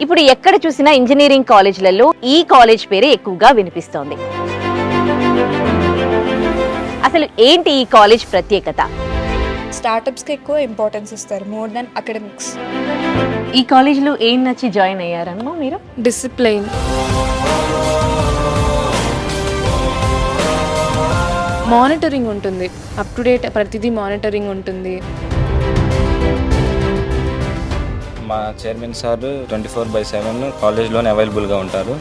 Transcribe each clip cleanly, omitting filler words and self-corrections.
ఇప్పుడు ఎక్కడ చూసినా ఇంజనీరింగ్ కాలేజీలలో ఈ కాలేజ్ పేరే ఎక్కువగా వినిపిస్తోంది. అసలు ఏంటి ఈ కాలేజ్ ప్రత్యేకత? స్టార్టప్స్కి ఎక్కువ ఇంపార్టెన్స్ ఇస్తారు మోర్ దెన్ అకాడమిక్స్. ఈ కాలేజీలో ఏం నచ్చి జాయిన్ అయ్యారమ్మా మీరు? డిసిప్లైన్, మానిటరింగ్ ఉంటుంది, అప్ టు డేట్ ప్రతిదీ మానిటరింగ్ ఉంటుంది. మా చైర్మన్ సార్ 24/7 కాలేజ్లోనే అవైలబుల్గా ఉంటారు.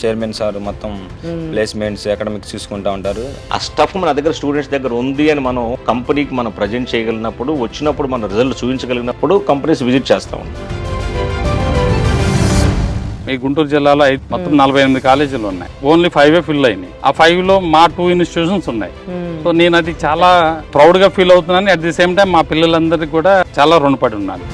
చైర్మన్ సార్ మొత్తం ప్లేస్మెంట్స్ అకాడమిక్స్ చూసుకుంటూ ఉంటారు. ఆ స్టఫ్ మన దగ్గర స్టూడెంట్స్ దగ్గర ఉంది అని మనం కంపెనీకి మనం ప్రజెంట్ చేయగలిగినప్పుడు, వచ్చినప్పుడు మన రిజల్ట్ చూపించగలిగినప్పుడు కంపెనీస్ విజిట్ చేస్తాం. ఈ గుంటూరు జిల్లాలో మొత్తం 48 కాలేజీలు ఉన్నాయి. ఓన్లీ 5 ఫిల్ అయినాయి. ఆ 5లో మా 2 ఇన్స్టిట్యూషన్స్ ఉన్నాయి. సో నేను అది చాలా ప్రౌడ్గా ఫీల్ అవుతున్నాను. అట్ ది సేమ్ టైం మా పిల్లలందరికీ కూడా చాలా రుణపడి ఉన్నాను.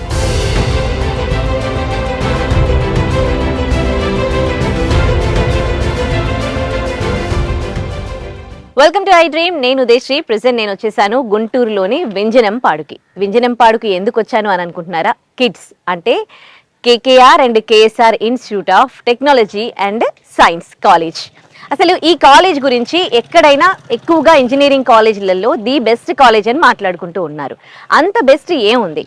Welcome to I dream. నేను ఉదయశ్రీ. ప్రెసెంట్ నేను వచ్చేసాను గుంటూరులోని వింజనంపాడుకి. వింజనంపాడుకి ఎందుకు వచ్చాను అని అనుకుంటున్నారా? కిడ్స్ అంటే KKR and KSR institute of technology and science college. అసలు ఈ కాలేజ్ గురించి ఎక్కడైనా ఎక్కువగా ఇంజనీరింగ్ కాలేజీలలో ది బెస్ట్ కాలేజ్ అని మాట్లాడుకుంటూ ఉన్నారు. అంత బెస్ట్ ఏముంది?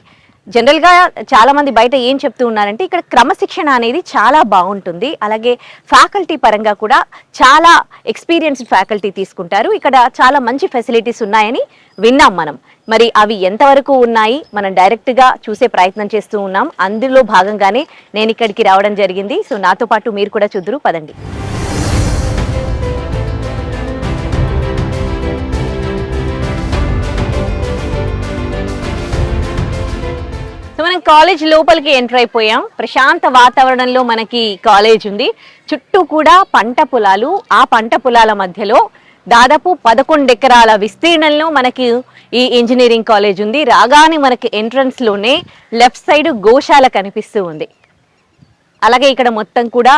జనరల్గా చాలామంది బయట ఏం చెప్తూ ఉన్నారంటే ఇక్కడ క్రమశిక్షణ అనేది చాలా బాగుంటుంది, అలాగే ఫ్యాకల్టీ పరంగా కూడా చాలా ఎక్స్పీరియన్స్డ్ ఫ్యాకల్టీ తీసుకుంటారు, ఇక్కడ చాలా మంచి ఫెసిలిటీస్ ఉన్నాయని విన్నాం మనం. మరి అవి ఎంతవరకు ఉన్నాయి మనం డైరెక్ట్గా చూసే ప్రయత్నం చేస్తూ ఉన్నాం. అందులో భాగంగానే నేను ఇక్కడికి రావడం జరిగింది. సో నాతో పాటు మీరు కూడా చూద్దురు, పదండి. సో మనం కాలేజ్ లోపలికి ఎంటర్ అయిపోయాం. ప్రశాంత వాతావరణంలో మనకి కాలేజ్ ఉంది. చుట్టూ కూడా పంట పొలాలు, ఆ పంట పొలాల మధ్యలో దాదాపు 11 ఎకరాల విస్తీర్ణంలో మనకి ఈ ఇంజనీరింగ్ కాలేజ్ ఉంది. రాగానే మనకి ఎంట్రన్స్ లోనే లెఫ్ట్ సైడ్ గోశాల కనిపిస్తూ ఉంది. అలాగే ఇక్కడ మొత్తం కూడా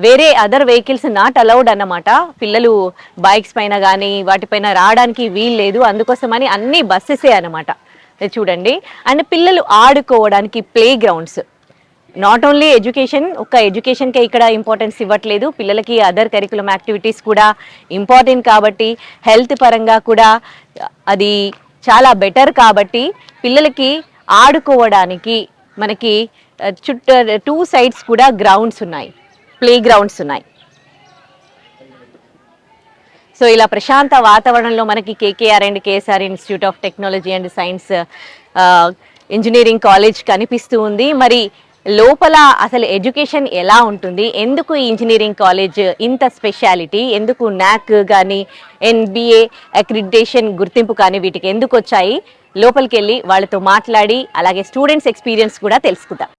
వేరే అదర్ వెహికల్స్ నాట్ అలౌడ్ అన్నమాట. పిల్లలు బైక్స్ పైన కానీ వాటిపైన రావడానికి వీలు లేదు, అందుకోసమని అన్ని బస్సెసే అన్నమాట. చూడండి. అండ్ పిల్లలు ఆడుకోవడానికి play grounds. Not only education, ఒక్క ఎడ్యుకేషన్కే ఇక్కడ ఇంపార్టెన్స్ ఇవ్వట్లేదు, పిల్లలకి అదర్ కరికులం యాక్టివిటీస్ కూడా ఇంపార్టెంట్ కాబట్టి, హెల్త్ పరంగా కూడా అది చాలా బెటర్ కాబట్టి పిల్లలకి ఆడుకోవడానికి మనకి చుట్టూ 2 సైడ్స్ కూడా గ్రౌండ్స్ ఉన్నాయి, ప్లే గ్రౌండ్స్ ఉన్నాయి. సో ఇలా ప్రశాంత వాతావరణంలో మనకి KKR and KSR institute of technology and science engineering college కనిపిస్తూ ఉంది. మరి లోపల అసలు ఎడ్యుకేషన్ ఎలా ఉంటుంది, ఎందుకు ఈ ఇంజనీరింగ్ కాలేజ్ ఇంత స్పెషాలిటీ, ఎందుకు నాక్ కానీ NBA అక్రిడిటేషన్ గుర్తింపు కానీ వీటికి ఎందుకు వచ్చాయి, లోపలికి వెళ్ళి వాళ్ళతో మాట్లాడి అలాగే స్టూడెంట్స్ ఎక్స్పీరియన్స్ కూడా తెలుసుకుందాం.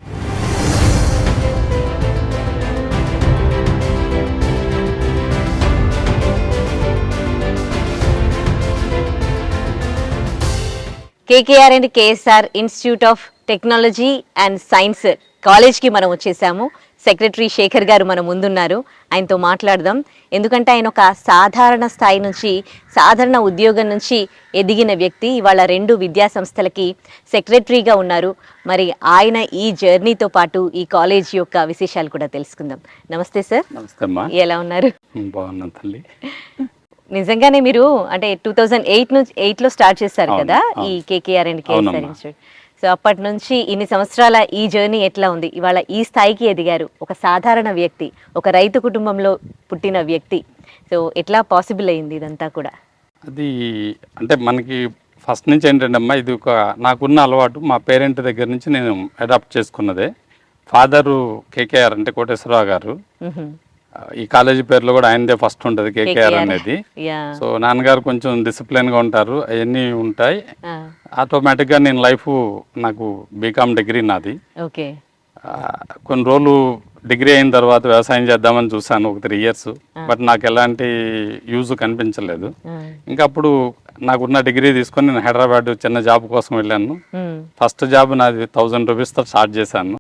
KKR and KSR institute of technology and science కాలేజ్కి మనం వచ్చేసాము. సెక్రటరీ శేఖర్ గారు మన ముందున్నారు, ఆయనతో మాట్లాడదాం. ఎందుకంటే ఆయన ఒక సాధారణ స్థాయి నుంచి, సాధారణ ఉద్యోగం నుంచి ఎదిగిన వ్యక్తి. ఇవాళ 2 విద్యా సంస్థలకి సెక్రటరీగా ఉన్నారు. మరి ఆయన ఈ జర్నీతో పాటు ఈ కాలేజ్ యొక్క విశేషాలు కూడా తెలుసుకుందాం. నమస్తే సార్. నమస్తే అమ్మా. ఎలా ఉన్నారు? బాగున్నాను తల్లి. నిజంగానే మీరు అంటే 2008లో స్టార్ట్ చేశారు కదా ఈ KKR and KSR institute. So అప్పటి నుంచి ఇన్ని సంవత్సరాల ఈ జర్నీ ఎట్లా ఉంది? ఇవాళ ఈ స్థాయికి ఎదిగారు, ఒక సాధారణ వ్యక్తి, ఒక రైతు కుటుంబంలో పుట్టిన వ్యక్తి. సో ఎట్లా పాసిబుల్ అయింది ఇదంతా కూడా? అది అంటే మనకి ఫస్ట్ నుంచి ఏంటంటే అమ్మా, ఇది ఒక నాకున్న అలవాటు మా పేరెంట్ దగ్గర నుంచి నేను అడాప్ట్ చేసుకున్నదే. ఫాదరు కేకేఆర్ అంటే కోటేశ్వరరావు గారు. ఈ కాలేజీ పేరులో కూడా ఆయనదే ఫస్ట్ ఉంటుంది, కేకేఆర్ అనేది. సో నాన్నగారు కొంచెం డిసిప్లిన్గా ఉంటారు, అవన్నీ ఉంటాయి. ఆటోమేటిక్గా నేను నాకు బీకామ్ డిగ్రీ నాది. కొన్ని రోజులు డిగ్రీ అయిన తర్వాత వ్యవసాయం చేద్దామని చూసాను, ఒక 3 years. బట్ నాకు ఎలాంటి యూజ్ కనిపించలేదు. ఇంకా అప్పుడు నాకున్న డిగ్రీ తీసుకొని నేను హైదరాబాద్ చిన్న జాబ్ కోసం వెళ్ళాను. ఫస్ట్ జాబ్ నాది 1000 రూపీస్తో స్టార్ట్ చేశాను.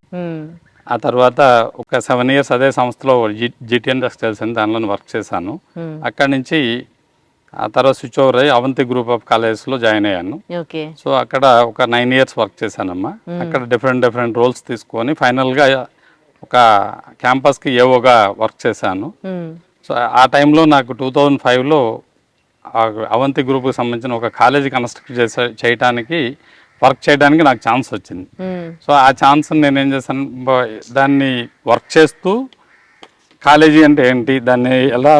ఆ తర్వాత ఒక 7 years అదే సంస్థలో GT Textiles అని దానిలో వర్క్ చేశాను. అక్కడి నుంచి ఆ తర్వాత స్విచ్ ఓవర్ అయ్యి అవంతి గ్రూప్ ఆఫ్ కాలేజెస్లో జాయిన్ అయ్యాను. ఓకే. సో అక్కడ ఒక 9 years వర్క్ చేశానమ్మా. అక్కడ డిఫరెంట్ రోల్స్ తీసుకొని ఫైనల్గా ఒక క్యాంపస్కి ఏవోగా వర్క్ చేశాను. సో ఆ టైంలో నాకు 2005లో అవంతి గ్రూప్కి సంబంధించిన ఒక కాలేజీ కన్స్ట్రక్ట్ చేయడానికి వర్క్ చేయడానికి నాకు ఛాన్స్ వచ్చింది. సో ఆ ఛాన్స్ నేను ఏం చేశాను, దాన్ని వర్క్ చేస్తూ కాలేజీ అంటే ఏంటి, దాన్ని ఎలా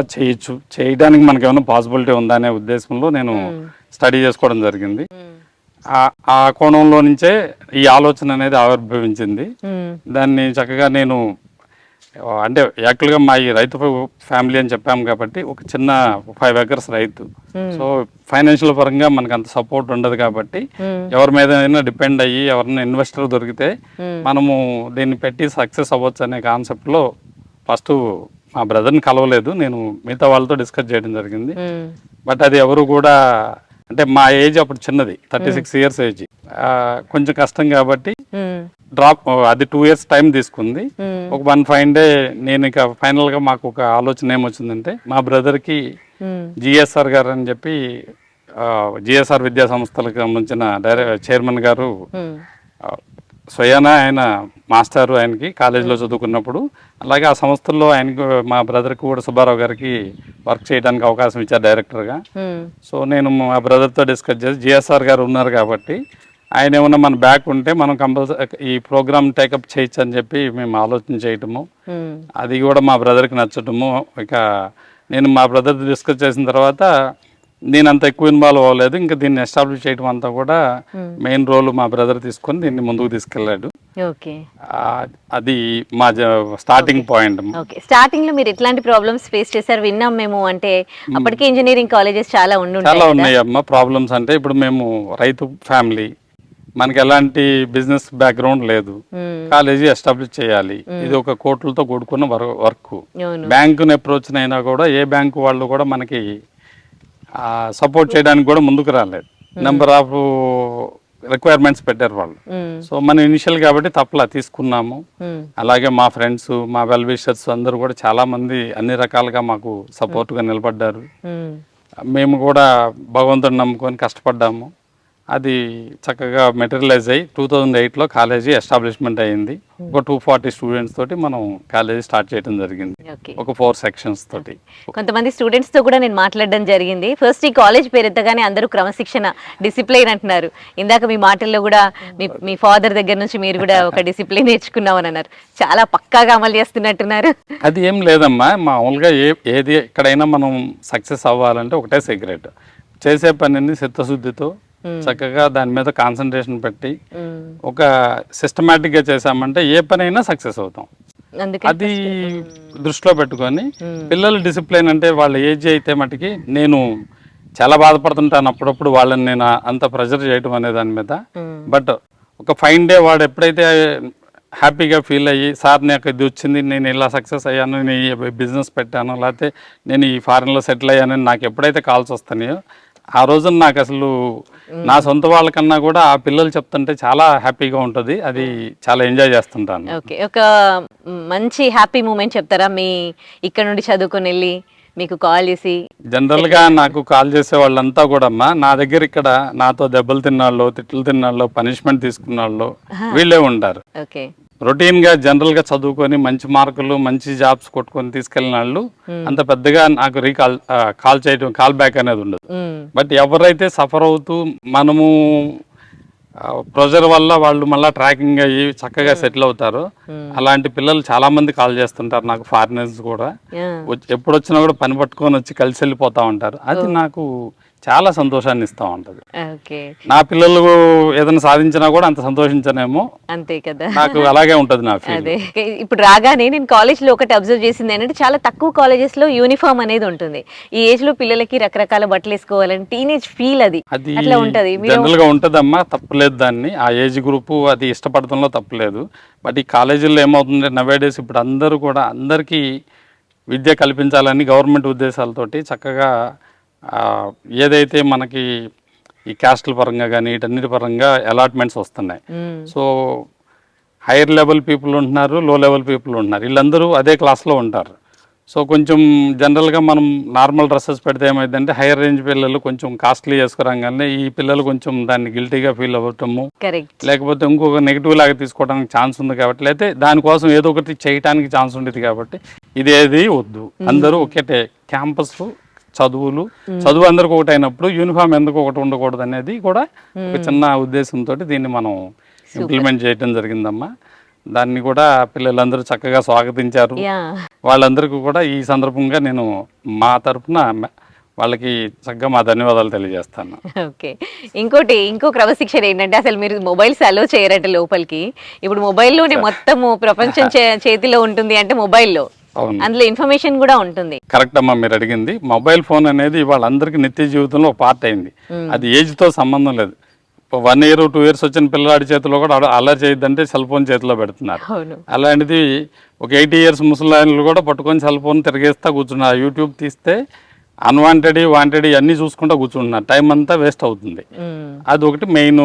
చేయడానికి మనకి ఏమైనా పాసిబిలిటీ ఉందా అనే ఉద్దేశంలో నేను స్టడీ చేసుకోవడం జరిగింది. ఆ కోణంలో నుంచే ఈ ఆలోచన అనేది ఆవిర్భవించింది. దాన్ని చక్కగా నేను అంటే యాక్చువల్గా మా ఈ రైతు ఫ్యామిలీ అని చెప్పాము కాబట్టి ఒక చిన్న 5 acres రైతు. సో ఫైనాన్షియల్ పరంగా మనకు అంత సపోర్ట్ ఉండదు కాబట్టి ఎవరి మీద డిపెండ్ అయ్యి ఎవరైనా ఇన్వెస్టర్ దొరికితే మనము దీన్ని పెట్టి సక్సెస్ అవ్వచ్చు అనే కాన్సెప్ట్లో ఫస్ట్ మా బ్రదర్ని కలవలేదు, నేను మిగతా వాళ్ళతో డిస్కస్ చేయడం జరిగింది. బట్ అది ఎవరు కూడా అంటే మా ఏజ్ అప్పుడు చిన్నది, 36 years ఏజ్, కొంచెం కష్టం కాబట్టి డ్రాప్ అది 2 years టైం తీసుకుంది. ఒక 1 fine day నేను ఇక ఫైనల్గా మాకు ఒక ఆలోచన ఏమొచ్చిందంటే మా బ్రదర్కి జిఎస్ఆర్ గారు అని చెప్పి జిఎస్ఆర్ విద్యా సంస్థలకు సంబంధించిన చైర్మన్ గారు స్వయాన ఆయన మాస్టారు, ఆయనకి కాలేజీలో చదువుకున్నప్పుడు. అలాగే ఆ సంస్థల్లో ఆయనకు మా బ్రదర్కి కూడా సుబ్బారావు గారికి వర్క్ చేయడానికి అవకాశం ఇచ్చారు డైరెక్టర్గా. సో నేను మా బ్రదర్తో డిస్కస్ చేసి జిఎస్ఆర్ గారు ఉన్నారు కాబట్టి ఆయన ఏమన్నా మన బ్యాక్ ఉంటే మనం కంపల్సరీ ఈ ప్రోగ్రామ్ టేకప్ చేయొచ్చు అని చెప్పి మేము ఆలోచన చేయటము, అది కూడా మా బ్రదర్కి నచ్చటము. ఇక నేను మా బ్రదర్తో డిస్కస్ చేసిన తర్వాత నేను అంత ఎక్కువ ఇన్వాల్వ్ అవ్వలేదు. ఇంకా దీన్ని ఎస్టాబ్లిష్ చేయడం అంతా కూడా మెయిన్ రోల్ మా బ్రదర్ తీసుకొని దీన్ని ముందుకు తీసుకెళ్ళాడు. అది మా స్టార్టింగ్ పాయింట్. స్టార్టింగ్ లో మీరు ఎట్లాంటి ప్రాబ్లమ్స్ ఫేస్ చేశారు విన్నాం మేము, అంటే అప్పటికే ఇంజనీరింగ్ కాలేజెస్ చాలా ఉన్నాయి అమ్మ. ప్రాబ్లమ్స్ అంటే ఇప్పుడు మేము రైతు ఫ్యామిలీ, మనకి ఎలాంటి బిజినెస్ బ్యాక్గ్రౌండ్ లేదు, కాలేజీ ఎస్టాబ్లిష్ చేయాలి, ఇది ఒక కోట్లతో కూడుకున్న వర్క్. బ్యాంకుని అప్రోచ్ అయినా కూడా ఏ బ్యాంకు వాళ్ళు కూడా మనకి సపోర్ట్ చేయడానికి కూడా ముందుకు రాలేదు. నెంబర్ ఆఫ్ రిక్వైర్మెంట్స్ పెట్టారు వాళ్ళు. సో మనం ఇనిషియల్ కాబట్టి తప్పలా తీసుకున్నాము. అలాగే మా ఫ్రెండ్స్, మా వెల్ విషర్స్ అందరూ కూడా చాలా మంది అన్ని రకాలుగా మాకు సపోర్ట్గా నిలబడ్డారు. మేము కూడా భగవంతుడిని నమ్ముకొని కష్టపడ్డాము. అది చక్కగా మెటీరియలైజ్ అయ్యి 2008లో కాలేజీ ఎస్టాబ్లిష్మెంట్ అయ్యింది. ఒక 240 స్టూడెంట్స్ తోటి మనం కాలేజీ స్టార్ట్ చేయడం జరిగింది, ఒక 4 sections తోటి. కొంతమంది స్టూడెంట్స్ తో కూడా నేను మాట్లాడడం జరిగింది. ఫస్ట్ ఈ కాలేజ్ పేరు ఎత్తగానే అందరూ క్రమశిక్షణ, డిసిప్లైన్ అంటున్నారు. ఇందాక మీ మాటల్లో కూడా మీ ఫాదర్ దగ్గర నుంచి మీరు కూడా ఒక డిసిప్లైన్ నేర్చుకున్నామని అన్నారు. చాలా పక్కాగా అమలు చేస్తున్నట్టున్నారు. అది ఏం లేదమ్మా, మామూలుగా ఏది ఎక్కడైనా మనం సక్సెస్ అవ్వాలంటే ఒకటే సీక్రెట్, చేసే పనిని చిత్తశుద్ధితో చక్కగా దాని మీద కాన్సన్ట్రేషన్ పెట్టి ఒక సిస్టమేటిక్ గా చేసామంటే ఏ పనైనా సక్సెస్ అవుతాం. అది దృష్టిలో పెట్టుకొని పిల్లలు డిసిప్లైన్ అంటే వాళ్ళ ఏజ్ అయితే మటుకి నేను చాలా బాధపడుతుంటాను అప్పుడప్పుడు వాళ్ళని నేను అంత ప్రెజర్ చేయటం అనే దాని మీద. బట్ ఒక ఫైన్ డే వాడు ఎప్పుడైతే హ్యాపీగా ఫీల్ అయ్యి సార్ నాకు ఇది వచ్చింది, నేను ఇలా సక్సెస్ అయ్యాను, నేను ఈ బిజినెస్ పెట్టాను, లేకపోతే నేను ఈ ఫారెన్లో సెటిల్ అయ్యానని నాకు ఎప్పుడైతే కాల్స్ వస్తున్నాయో ఆ రోజున నాకు అసలు నా సొంత వాళ్ళకన్నా కూడా ఆ పిల్లలు చెప్తుంటే చాలా హ్యాపీగా ఉంటుంది. అది చాలా ఎంజాయ్ చేస్తుంటాను. ఓకే, ఒక మంచి హ్యాపీ మూమెంట్ చెప్తారా మీ ఇక్కడ నుండి చదువుకొని వెళ్ళి మీకు కాల్ చేసి? జనరల్ గా నాకు కాల్ చేసే వాళ్ళంతా కూడా అమ్మా నా దగ్గర ఇక్కడ నాతో దెబ్బలు తిన్నాళ్ళు, తిట్లు తిన్నాళ్ళు, పనిష్మెంట్ తీసుకున్న వాళ్ళు వీళ్ళే ఉంటారు. ఓకే, రొటీన్ గా జనరల్ గా చదువుకొని మంచి మార్కులు మంచి జాబ్స్ కొట్టుకొని తీసుకెళ్ళిన వాళ్ళు అంత పెద్దగా నాకు కాల్ చేయడం, కాల్ బ్యాక్ అనేది ఉండదు. బట్ ఎవరైతే సఫర్ అవుతూ మనము ప్రెజర్ వల్ల వాళ్ళు మళ్ళీ ట్రాకింగ్ అయ్యి చక్కగా సెటిల్ అవుతారు, అలాంటి పిల్లలు చాలా మంది కాల్ చేస్తుంటారు నాకు. ఫారినర్స్ కూడా ఎప్పుడు వచ్చినా కూడా పని పట్టుకొని వచ్చి కలిసి వెళ్ళిపోతా ఉంటారు. అది నాకు చాలా సంతోషాన్ని ఇస్తా ఉంటది. నా పిల్లలు ఏదైనా సాధించినా కూడా అంత సంతోషించనేమో, అంతే కదా, నాకు అలాగే ఉంటది నా ఫీల్. అదే ఇప్పుడు రాగానే నేను కాలేజ్ లో ఒకటి అబ్జర్వ్ చేసింది ఏంటంటే చాలా తక్కువ కాలేజెస్ లో యూనిఫామ్ అనేది ఉంటుంది. ఈ ఏజ్ లో పిల్లలకి రకరకాల బట్టలు వేసుకోవాలని టీనేజ్ ఫీల్ అది అట్లా ఉంటది. జనరల్ గా ఉంటదమ్మా, తప్పులేదు దాన్ని, ఆ ఏజ్ గ్రూప్ అది ఇష్టపడటంలో తప్పులేదు. బట్ ఈ కాలేజీల్లో ఏమవుతుంది నవేడేస్ ఇప్పుడు అందరూ కూడా అందరికీ విద్య కల్పించాలని గవర్నమెంట్ ఉద్దేశాలతోటి చక్కగా ఏదైతే మనకి ఈ క్యాస్ట్ల పరంగా కానీ వీటన్నిటి పరంగా అలాట్మెంట్స్ వస్తున్నాయి. సో హైయర్ లెవెల్ పీపుల్ ఉంటున్నారు, లో లెవెల్ పీపుల్ ఉంటున్నారు, వీళ్ళందరూ అదే క్లాస్లో ఉంటారు. సో కొంచెం జనరల్గా మనం నార్మల్ డ్రెస్సెస్ పెడితే ఏమైందంటే హైయర్ రేంజ్ పిల్లలు కొంచెం కాస్ట్లీ వేసుకురాగానే ఈ పిల్లలు కొంచెం దాన్ని గిల్టీగా ఫీల్ అవ్వటము, కరెక్ట్. లేకపోతే ఇంకొక నెగిటివ్ లాగా తీసుకోవడానికి ఛాన్స్ ఉంది కాబట్టి, లేకపోతే దానికోసం ఏదో ఒకటి చేయడానికి ఛాన్స్ ఉండేది కాబట్టి ఇదేది వద్దు, అందరూ ఒకటే క్యాంపస్ చదువు అందరికి ఒకటి అయినప్పుడు యూనిఫామ్ ఎందుకు ఒకటి ఉండకూడదు అనేది కూడా ఒక చిన్న ఉద్దేశంతో దీన్ని మనం ఇంప్లిమెంట్ చేయడం జరిగిందమ్మా. దాన్ని కూడా పిల్లలందరూ చక్కగా స్వాగతించారు. వాళ్ళందరికీ కూడా ఈ సందర్భంగా నేను మా తరఫున వాళ్ళకి చక్కగా మా ధన్యవాదాలు తెలియజేస్తాను. ఓకే. ఇంకో క్రమశిక్షణ ఏంటంటే అసలు మీరు మొబైల్స్ అలో చేయరట లోపలికి. ఇప్పుడు మొబైల్లోనే మొత్తము ప్రపంచం చేతిలో ఉంటుంది అంటే మొబైల్లో అందులో ఇన్ఫర్మేషన్ కూడా ఉంటుంది. కరెక్ట్ అమ్మా, మీరు అడిగింది. మొబైల్ ఫోన్ అనేది వాళ్ళందరికీ నిత్య జీవితంలో ఒక పార్ట్ అయింది. అది ఏజ్తో సంబంధం లేదు. 1 year 2 years వచ్చిన పిల్లవాడి చేతిలో కూడా అల్లరి చేయొద్దంటే సెల్ ఫోన్ చేతిలో పెడుతున్నారు. అలాంటిది ఒక 80 years ముసలాయనలు కూడా పట్టుకొని సెల్ ఫోన్ తిరిగేస్తా కూర్చున్నారు. యూట్యూబ్ తీస్తే అన్వాంటెడ్ వాంటెడ్ అన్నీ చూసుకుంటూ కూర్చుంటున్నారు. టైం అంతా వేస్ట్ అవుతుంది. అది ఒకటి మెయిన్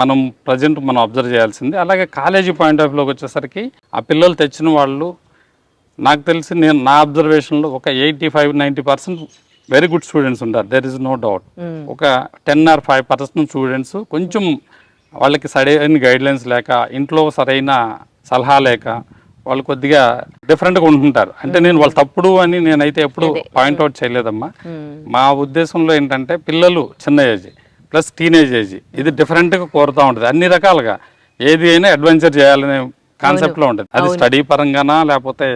మనం ప్రజెంట్ మనం అబ్జర్వ్ చేయాల్సింది. అలాగే కాలేజీ పాయింట్ ఆఫ్ వ్యూలోకి వచ్చేసరికి ఆ పిల్లలు తెచ్చిన వాళ్ళు నాకు తెలిసి నా అబ్జర్వేషన్లో ఒక 85-90% వెరీ గుడ్ స్టూడెంట్స్ ఉంటారు. There is no doubt. ఒక 10 or 5% స్టూడెంట్స్ కొంచెం వాళ్ళకి సరైన గైడ్లైన్స్ లేక, ఇంట్లో సరైన సలహా లేక వాళ్ళు కొద్దిగా డిఫరెంట్గా ఉంటుంటారు. అంటే నేను వాళ్ళు తప్పుడు అని నేనైతే ఎప్పుడు పాయింట్అవుట్ చేయలేదమ్మా. మా ఉద్దేశంలో ఏంటంటే పిల్లలు చిన్న ఏజ్ ప్లస్ టీనేజ్ ఏజ్ ఇది డిఫరెంట్గా కోరుతూ ఉంటుంది. అన్ని రకాలుగా ఏది అయినా అడ్వెంచర్ చేయాలనే కాన్సెప్ట్లో ఉంటుంది. అది స్టడీ పరంగానా, లేకపోతే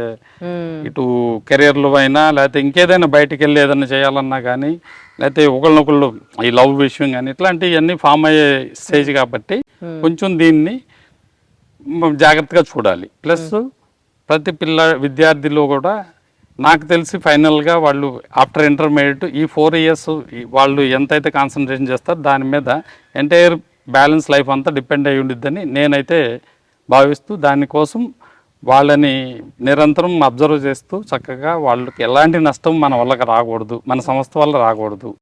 ఇటు కెరియర్లో అయినా, లేకపోతే ఇంకేదైనా బయటికి వెళ్ళి ఏదైనా చేయాలన్నా కానీ, లేకపోతే ఒకళ్ళనొకళ్ళు ఈ లవ్ విషయం కానీ ఇట్లాంటివన్నీ ఫామ్ అయ్యే స్టేజ్ కాబట్టి కొంచెం దీన్ని జాగ్రత్తగా చూడాలి. ప్లస్ ప్రతి విద్యార్థిలో కూడా నాకు తెలిసి ఫైనల్గా వాళ్ళు ఆఫ్టర్ ఇంటర్మీడియట్ ఈ 4 years వాళ్ళు ఎంతైతే కాన్సన్ట్రేషన్ చేస్తారో దాని మీద ఎంటైర్ బ్యాలెన్స్ లైఫ్ అంతా డిపెండ్ అయి ఉండిద్దని నేనైతే భావిస్తూ, దానికోసం వాళ్ళని నిరంతరం అబ్జర్వ్ చేస్తూ చక్కగా వాళ్ళకి ఎలాంటి నష్టం మన వల్లకి రాకూడదు, మన సంస్థ వల్ల రాకూడదు,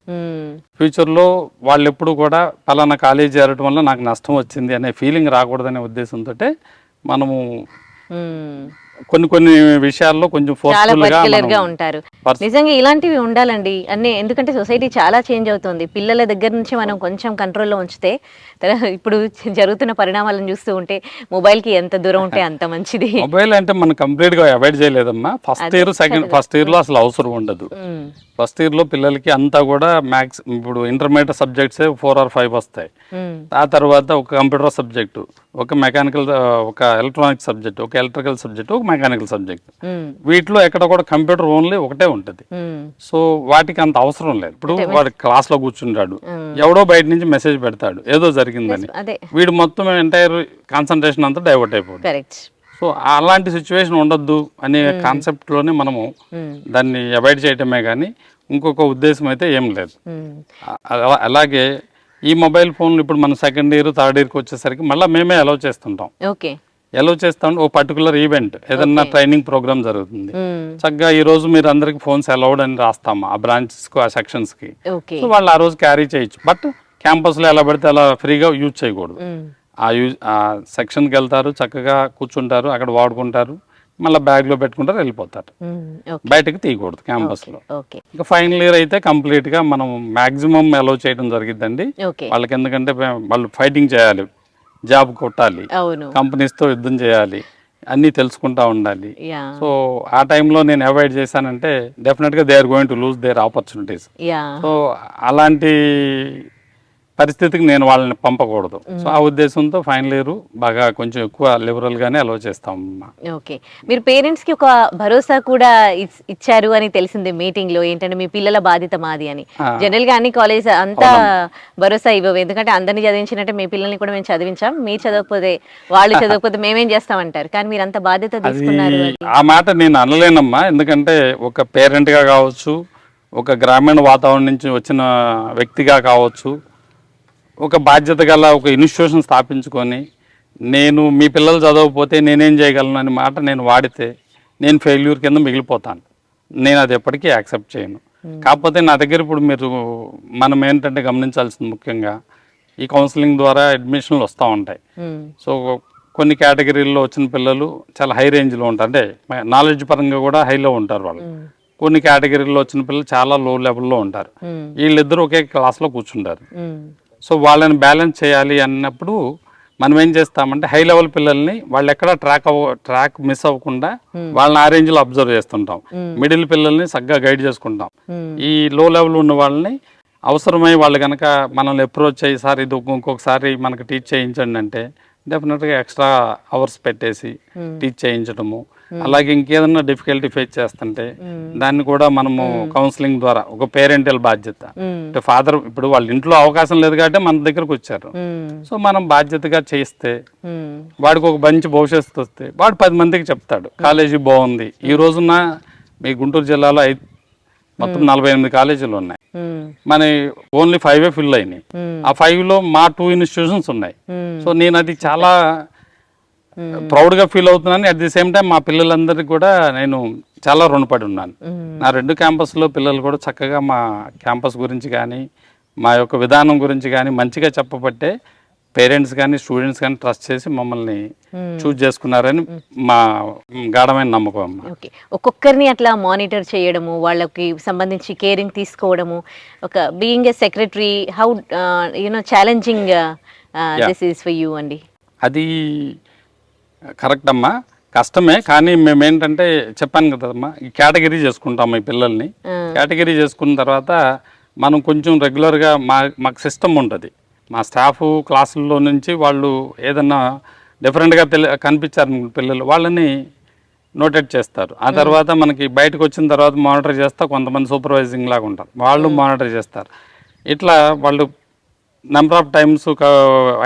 ఫ్యూచర్లో వాళ్ళు ఎప్పుడు కూడా పలానా కాలేజీ చేరడం వల్ల నాకు నష్టం వచ్చింది అనే ఫీలింగ్ రాకూడదనే ఉద్దేశంతో మనము కొన్ని విషయాల్లో కొంచెం పర్టికులర్ గా ఉంటారు. నిజంగా ఇలాంటివి ఉండాలండి అన్నీ. ఎందుకంటే సొసైటీ చాలా చేంజ్ అవుతుంది. పిల్లల దగ్గర నుంచి మనం కొంచెం కంట్రోల్లో ఉంచితే ఇప్పుడు జరుగుతున్న పరిణామాలను చూస్తూ ఉంటే మొబైల్ కి ఎంత దూరం ఉంటే అంత మంచిది. మొబైల్ అంటే మనం కంప్లీట్ గా అవాయిడ్ చేయలేదమ్మా. ఫస్ట్ ఇయర్ లో అసలు అవసరం ఉండదు. ఫస్ట్ ఇయర్ లో పిల్లలకి అంతా కూడా మ్యాథ్స్, ఇప్పుడు ఇంటర్మీడియట్ సబ్జెక్ట్స్ 4 or 5 వస్తాయి. ఆ తర్వాత ఒక కంప్యూటర్ సబ్జెక్టు, ఒక మెకానికల్, ఒక ఎలక్ట్రానిక్ సబ్జెక్ట్, ఒక ఎలక్ట్రికల్ సబ్జెక్ట్, ఒక మెకానికల్ సబ్జెక్ట్. వీటిలో ఎక్కడ కూడా కంప్యూటర్ ఓన్లీ ఒకటే ఉంటుంది. సో వాటికి అంత అవసరం లేదు. ఇప్పుడు వాడు క్లాస్ లో కూర్చుంటాడు, ఎవడో బయట నుంచి మెసేజ్ పెడతాడు ఏదో జరిగిందని, వీడు మొత్తం ఎంటైర్ కాన్సన్ట్రేషన్ అంతా డైవర్ట్ అయిపోతుంది. సో అలాంటి సిచ్యువేషన్ ఉండొద్దు అనే కాన్సెప్ట్ లోనే మనము దాన్ని అవాయిడ్ చేయటమే కానీ ఇంకొక ఉద్దేశం అయితే ఏం లేదు. అలాగే ఈ మొబైల్ ఫోన్లు ఇప్పుడు మనం 2nd year 3rd yearకి వచ్చేసరికి మళ్ళీ మేమే అలౌ చేస్తుంటాం. అలౌ చేస్తాం. ఓ పర్టికులర్ ఈవెంట్ ఏదన్నా ట్రైనింగ్ ప్రోగ్రామ్ జరుగుతుంది, చక్కగా ఈ రోజు మీరు అందరికి ఫోన్స్ అలౌడ్ అని రాస్తాము ఆ బ్రాంచెస్ కు, ఆ సెక్షన్స్ కి. సో వాళ్ళు ఆ రోజు క్యారీ చేయొచ్చు. బట్ క్యాంపస్ లో ఎలా పడితే అలా ఫ్రీగా యూజ్ చేయకూడదు. ఆ సెక్షన్కి వెళ్తారు, చక్కగా కూర్చుంటారు, అక్కడ వాడుకుంటారు, మళ్ళీ బ్యాగ్లో పెట్టుకుంటారు, వెళ్ళిపోతారు. బయటకు తీయకూడదు క్యాంపస్లో. ఇంకా ఫైనల్ ఇయర్ అయితే కంప్లీట్గా మనం మ్యాక్సిమం అలౌ చేయడం జరిగిద్దండి వాళ్ళకి. ఎందుకంటే వాళ్ళు ఫైటింగ్ చేయాలి, జాబ్ కొట్టాలి, కంపెనీస్తో యుద్ధం చేయాలి, అన్నీ తెలుసుకుంటా ఉండాలి. సో ఆ టైంలో నేను అవాయిడ్ చేశానంటే డెఫినెట్గా they are going to lose their opportunities. So అలాంటి పరిస్థితికి నేను వాళ్ళని పంపకూడదు. సో ఆ ఉద్దేశంతో ఫైనల్ ఇయర్ బాగా కొంచెం ఎక్కువ లిబరల్ గానే అలౌ చేస్తాం. ఓకే. మీరు పేరెంట్స్ కి ఒక భరోసా కూడా ఇచ్చారు అని తెలిసింది మీటింగ్ లో. ఏంటంటే మీ పిల్లల బాధ్యత మాది అని. జనరల్ గా అన్ని కాలేజ్ అంతా భరోసా ఇవ్వవు. ఎందుకంటే అందరినీ చదివించినట్టే మీ పిల్లల్ని కూడా మేము చదివించాం, మీరు చదవకపోతే వాళ్ళు చదవకపోతే మేమేం చేస్తామంటారు. కానీ మీరు అంత బాధ్యత తీసుకున్నారు. ఆ మాట నేను అనలేనమ్మా. ఎందుకంటే ఒక పేరెంట్ గా కావచ్చు, ఒక గ్రామీణ వాతావరణం నుంచి వచ్చిన వ్యక్తిగా కావచ్చు, ఒక బాధ్యత గల ఒక ఇన్స్టిట్యూషన్ స్థాపించుకొని నేను మీ పిల్లలు చదవకపోతే నేనేం చేయగలను అనే మాట నేను వాడితే నేను ఫెయిల్యూర్ కింద మిగిలిపోతాను. నేను అది ఎప్పటికీ యాక్సెప్ట్ చేయను. కాకపోతే నా దగ్గర ఇప్పుడు మనం ఏంటంటే గమనించాల్సింది ముఖ్యంగా ఈ కౌన్సిలింగ్ ద్వారా అడ్మిషన్లు వస్తూ ఉంటాయి. సో కొన్ని కేటగిరీల్లో వచ్చిన పిల్లలు చాలా హై రేంజ్లో ఉంటారు, అంటే నాలెడ్జ్ పరంగా కూడా హైలో ఉంటారు వాళ్ళు. కొన్ని కేటగిరీలో వచ్చిన పిల్లలు చాలా లో లెవెల్లో ఉంటారు. వీళ్ళిద్దరూ ఒకే క్లాస్లో కూర్చుంటారు. సో వాళ్ళని బ్యాలెన్స్ చేయాలి అన్నప్పుడు మనం ఏం చేస్తామంటే హై లెవెల్ పిల్లల్ని వాళ్ళు ఎక్కడ ట్రాక్ మిస్ అవ్వకుండా వాళ్ళని ఆ రేంజ్లో అబ్జర్వ్ చేస్తుంటాం. మిడిల్ పిల్లల్ని చక్కగా గైడ్ చేసుకుంటాం. ఈ లో లెవెల్ ఉన్న వాళ్ళని అవసరమై వాళ్ళు కనుక మనల్ని అప్రోచ్ అయ్యి సార్ ఇది ఇంకొకసారి మనకు టీచ్ చేయించండి అంటే డెఫినెట్గా ఎక్స్ట్రా అవర్స్ పెట్టేసి టీచ్ చేయించడము. అలాగే ఇంకేదన్నా డిఫికల్టీ ఫేస్ చేస్తుంటే దాన్ని కూడా మనము కౌన్సిలింగ్ ద్వారా, ఒక పేరెంటల్ బాధ్యత అంటే ఫాదర్ ఇప్పుడు వాళ్ళ ఇంట్లో అవకాశం లేదు కాబట్టి మన దగ్గరకు వచ్చారు, సో మనం బాధ్యతగా చేస్తే వాడికి ఒక మంచి భవిష్యత్తు వస్తే వాడు 10 మందికి చెప్తాడు కాలేజీ బాగుంది. ఈ రోజున మీ గుంటూరు జిల్లాలో మొత్తం 48 కాలేజీలు ఉన్నాయి, మన ఓన్లీ 5 ఫిల్ అయినాయి. ఆ 5లో మా 2 ఇన్స్టిట్యూషన్స్ ఉన్నాయి. సో నేను అది చాలా ప్రౌడ్గా ఫీల్ అవుతున్నాను. అట్ ది సేమ్ టైం మా పిల్లలందరికీ కూడా నేను చాలా రుణపడి ఉన్నాను. నా 2 క్యాంపస్లో పిల్లలు కూడా చక్కగా మా క్యాంపస్ గురించి కానీ మా యొక్క విధానం గురించి కానీ మంచిగా చెప్పబట్టే పేరెంట్స్ కానీ స్టూడెంట్స్ కానీ ట్రస్ట్ చేసి మమ్మల్ని చూజ్ చేసుకున్నారని మా గాఢమైన నమ్మకం అమ్మ. ఓకే, ఒక్కొక్కరిని అట్లా మానిటర్ చేయడము, వాళ్ళకి సంబంధించి కేరింగ్ తీసుకోవడము, ఒక being a secretary how challenging this is for you అండి. అది కరెక్ట్ అమ్మా, కష్టమే. కానీ మేము ఏంటంటే చెప్పాను కదమ్మా, ఈ కేటగిరీ చేసుకుంటాము ఈ పిల్లల్ని. కేటగిరీ చేసుకున్న తర్వాత మనం కొంచెం రెగ్యులర్గా మాకు సిస్టమ్ ఉంటుంది. మా స్టాఫ్ క్లాసుల్లో నుంచి వాళ్ళు ఏదన్నా డిఫరెంట్గా కనిపించారు పిల్లలు, వాళ్ళని నోటెడ్ చేస్తారు. ఆ తర్వాత మనకి బయటకు వచ్చిన తర్వాత మానిటర్ చేస్తా, కొంతమంది సూపర్వైజింగ్ లాగా ఉంటారు, వాళ్ళు మానిటర్ చేస్తారు. ఇట్లా వాళ్ళు నెంబర్ ఆఫ్ టైమ్స్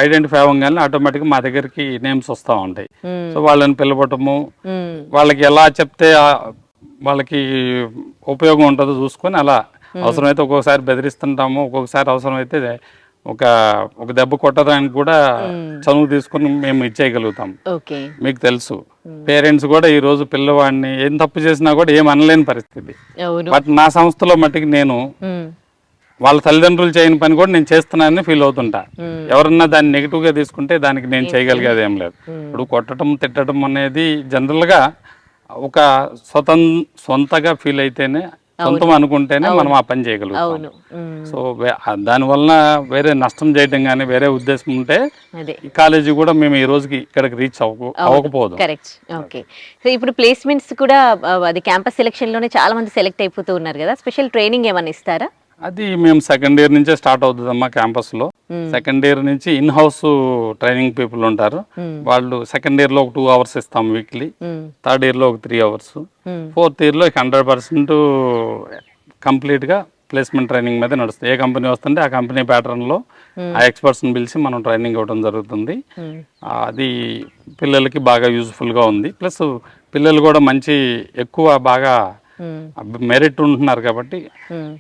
ఐడెంటిఫై అవ్వగానే ఆటోమేటిక్గా మా దగ్గరికి నేమ్స్ వస్తూ ఉంటాయి. సో వాళ్ళని పిలవటము, వాళ్ళకి ఎలా చెప్తే వాళ్ళకి ఉపయోగం ఉంటుందో చూసుకొని అలా అవసరమైతే ఒక్కొక్కసారి బెదిరిస్తుంటాము, ఒక్కొక్కసారి అవసరమైతే ఒక దెబ్బ కొట్టడానికి కూడా చనువు తీసుకుని మేము ఇచ్చేయగలుగుతాం. మీకు తెలుసు పేరెంట్స్ కూడా ఈ రోజు పిల్లవాడిని ఏం తప్పు చేసినా కూడా ఏం అనలేని పరిస్థితి. బట్ నా సంస్థలో మట్టికి నేను వాళ్ళ తల్లిదండ్రులు చేయని పని కూడా నేను చేస్తున్నానని ఫీల్ అవుతుంటా. ఎవరన్నా దాన్ని నెగిటివ్గా తీసుకుంటే దానికి నేను చేయగలిగేది ఏం లేదు. ఇప్పుడు కొట్టడం తిట్టడం అనేది జనరల్గా ఒక సొంతగా ఫీల్ అయితేనే, సొంతం అనుకుంటేనే మనం ఆ పని చేయగలుగుతాం. సో దానివల్ల వేరే నష్టం చేయడం కానీ వేరే ఉద్దేశం ఉంటే ఈ కాలేజీ కూడా మేము ఈ రోజుకి ఇక్కడికి రీచ్ అవ్వకపోదు. కరెక్ట్. ఓకే, సో ఇప్పుడు ప్లేస్మెంట్స్ కూడా అది క్యాంపస్ సెలెక్షన్ లోనే చాలా మంది సెలెక్ట్ అయిపోతూ ఉన్నారు కదా, స్పెషల్ ట్రైనింగ్ ఏమైనా ఇస్తారా? అది మేము సెకండ్ ఇయర్ నుంచే స్టార్ట్ అవుతుందమ్మా క్యాంపస్లో. సెకండ్ ఇయర్ నుంచి ఇన్ హౌస్ ట్రైనింగ్ పీపుల్ ఉంటారు, వాళ్ళు సెకండ్ ఇయర్లో ఒక 2 hours ఇస్తాం వీక్లీ, థర్డ్ ఇయర్లో ఒక 3 hours, ఫోర్త్ ఇయర్లో 100% కంప్లీట్గా ప్లేస్మెంట్ ట్రైనింగ్ మీద నడుస్తుంది. ఏ కంపెనీ వస్తుంటే ఆ కంపెనీ ప్యాటర్న్లో ఆ ఎక్స్పర్ట్స్ని పిలిచి మనం ట్రైనింగ్ ఇవ్వడం జరుగుతుంది. అది పిల్లలకి బాగా యూజ్ఫుల్గా ఉంది. ప్లస్ పిల్లలు కూడా ఎక్కువ బాగా మెరిట్ ఉంటున్నారు కాబట్టి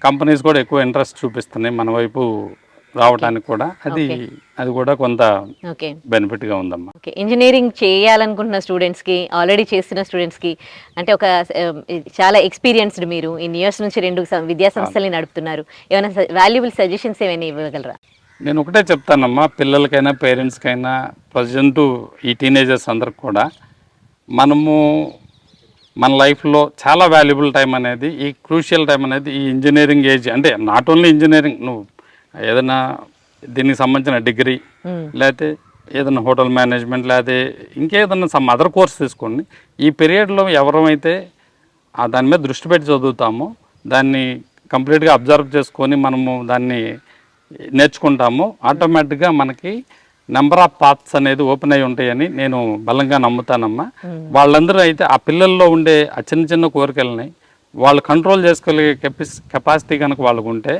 కంపెనీస్ కూడా ఎక్కువ ఇంట్రెస్ట్ చూపిస్తున్నాయి మన వైపు రావడానికి కూడా. అది కూడా కొంత బెనిఫిట్ గా ఉందమ్మా. ఇంజనీరింగ్ చేయాలనుకుంటున్న స్టూడెంట్స్ కి, ఆల్రెడీ చేస్తున్న స్టూడెంట్స్ కి, అంటే ఒక చాలా ఎక్స్పీరియన్స్డ్ మీరు ఇన్ని ఇయర్స్ నుంచి 2 విద్యా సంస్థల్ని నడుపుతున్నారు, ఏమైనా వాల్యుబుల్ సజెషన్స్ ఏమైనా ఇవ్వగలరా? నేను ఒకటే చెప్తానమ్మా, పిల్లలకైనా పేరెంట్స్కైనా ప్రజెంట్ ఈ టీనేజర్స్ అందరికి కూడా మన లైఫ్లో చాలా వాల్యుబుల్ టైం అనేది, ఈ క్రూషియల్ టైం అనేది ఈ ఇంజనీరింగ్ ఏజ్. అంటే నాట్ ఓన్లీ ఇంజనీరింగ్, నువ్వు ఏదైనా దీనికి సంబంధించిన డిగ్రీ, లేకపోతే ఏదైనా హోటల్ మేనేజ్మెంట్, లేకపోతే ఇంకేదన్నా సమ్ అదర్ కోర్స్ తీసుకోండి. ఈ పీరియడ్లో ఎవరైతే దాని మీద దృష్టి పెట్టి చదువుతామో, దాన్ని కంప్లీట్గా అబ్జర్వ్ చేసుకొని మనము దాన్ని నేర్చుకుంటామో, ఆటోమేటిక్గా మనకి నెంబర్ ఆఫ్ పాత్స్ అనేది ఓపెన్ అయి ఉంటాయని నేను బలంగా నమ్ముతానమ్మా. వాళ్ళందరూ అయితే ఆ పిల్లల్లో ఉండే ఆ చిన్న కోరికలని వాళ్ళు కంట్రోల్ చేసుకోగలిగే కెపాసిటీ కనుక వాళ్ళకు ఉంటే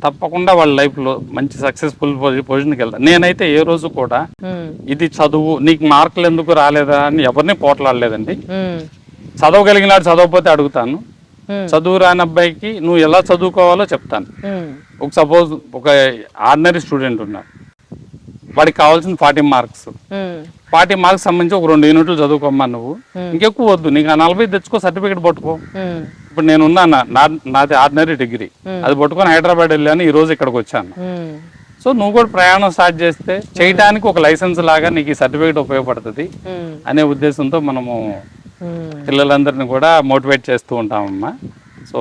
తప్పకుండా వాళ్ళ లైఫ్లో మంచి సక్సెస్ఫుల్ పొజిషన్కి వెళ్తారు. నేనైతే ఏ రోజు కూడా ఇది చదువు నీకు మార్కులు ఎందుకు రాలేదా అని ఎవరిని పోట్లాడలేదండి. చదవగలిగినాడు చదవకపోతే అడుగుతాను, చదువు రాని అబ్బాయికి నువ్వు ఎలా చదువుకోవాలో చెప్తాను. సపోజ్ ఒక ఆర్డినరీ స్టూడెంట్ ఉన్నాడు, వాడికి కావాల్సిన 40 మార్క్స్, 40 మార్క్స్ సంబంధించి ఒక 2 యూనిట్లు చదువుకోమ్మా, నువ్వు ఇంకెక్కువ వద్దు, నీకు ఆ 40 తెచ్చుకో, సర్టిఫికేట్ పట్టుకో. ఇప్పుడు నేనున్నాను, నాది ఆర్డినరీ డిగ్రీ, అది పట్టుకొని హైదరాబాద్ వెళ్ళాను, ఈ రోజు ఇక్కడికి వచ్చాను. సో నువ్వు కూడా ప్రయాణం స్టార్ట్ చేస్తే చేయడానికి ఒక లైసెన్స్ లాగా నీకు ఈ సర్టిఫికేట్ ఉపయోగపడుతుంది అనే ఉద్దేశంతో మనము పిల్లలందరినీ కూడా మోటివేట్ చేస్తూ ఉంటామమ్మా. సో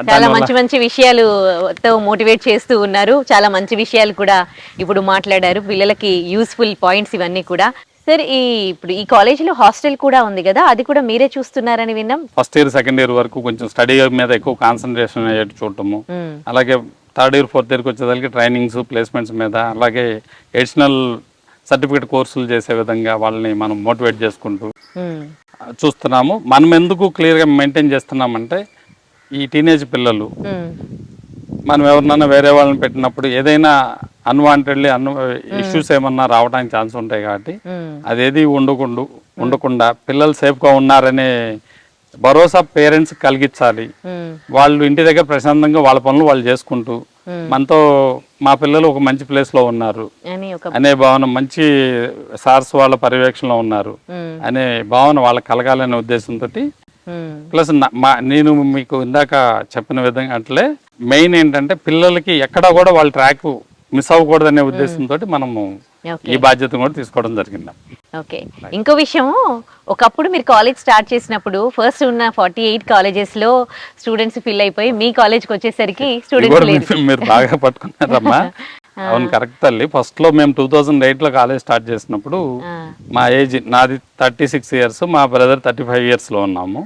చాలా మంచి మంచి విషయాలతో మోటివేట్ చేస్తూ ఉన్నారు. చాలా మంచి విషయాలు కూడా ఇప్పుడు మాట్లాడారు, పిల్లలకి యూస్ఫుల్ పాయింట్స్ ఇవన్నీ కూడా. సార్ ఇప్పుడు ఈ కాలేజీలో హాస్టల్ కూడా ఉంది కదా, అది కూడా మీరే చూస్తున్నారని విన్నాం. ఫస్ట్ ఇయర్ సెకండ్ ఇయర్ వరకు కొంచెం స్టడీ మీద ఎక్కువ కాన్సన్ట్రేషన్ అయ్యేట్టు చూడటము, అలాగే థర్డ్ ఇయర్ ఫోర్త్ ఇయర్కి వచ్చేసరికి ట్రైనింగ్స్ ప్లేస్మెంట్స్ మీద, అలాగే ఎడిషనల్ సర్టిఫికేట్ కోర్సులు చేసే విధంగా వాళ్ళని మనం మోటివేట్ చేసుకుంటూ చూస్తున్నాము. మనం ఎందుకు క్లియర్గా మెయింటైన్ చేస్తున్నామంటే ఈ టీనేజ్ పిల్లలు మనం ఎవరినైనా వేరే వాళ్ళని పెట్టినప్పుడు ఏదైనా అన్వాంటెడ్లీ ఇష్యూస్ ఏమన్నా రావడానికి ఛాన్స్ ఉంటాయి కాబట్టి అదేది ఉండకుండా పిల్లలు సేఫ్గా ఉన్నారనే భరోసా పేరెంట్స్ కలిగించాలి. వాళ్ళు ఇంటి దగ్గర ప్రశాంతంగా వాళ్ళ పనులు వాళ్ళు చేసుకుంటూ మనతో మా పిల్లలు ఒక మంచి ప్లేస్ లో ఉన్నారు అనే భావన, మంచి సార్స్ వాళ్ళ పర్యవేక్షణలో ఉన్నారు అనే భావన వాళ్ళకి కలగాలనే ఉద్దేశంతో, ప్లస్ నేను మీకు ఇందాక చెప్పిన విధంగా అట్లే మెయిన్ ఏంటంటే పిల్లలకి ఎక్కడా కూడా వాళ్ళ ట్రాక్ మిస్ అవ్వకూడదు అనే ఉద్దేశంతో మనము ఈ బాధ్యత కూడా తీసుకోవడం జరిగింది. ఓకే, ఇంకో విషయం, ఒకప్పుడు మీరు కాలేజ్ స్టార్ట్ చేసినప్పుడు ఫస్ట్ ఉన్న 48 కాలేజెస్ లో స్టూడెంట్స్ ఫిల్ అయిపోయి మీ కాలేజ్కి వచ్చేసరికి స్టూడెంట్స్ మీరు బాగా పట్టుకున్నారమ్మా. అవును, కరెక్ట్ తల్లి. ఫస్ట్ లో మేము 2008 లో కాలేజ్ స్టార్ట్ చేసినప్పుడు మా ఏజ్, నాది 36 ఇయర్స్, మా బ్రదర్ 35 ఇయర్స్ లో ఉన్నాము.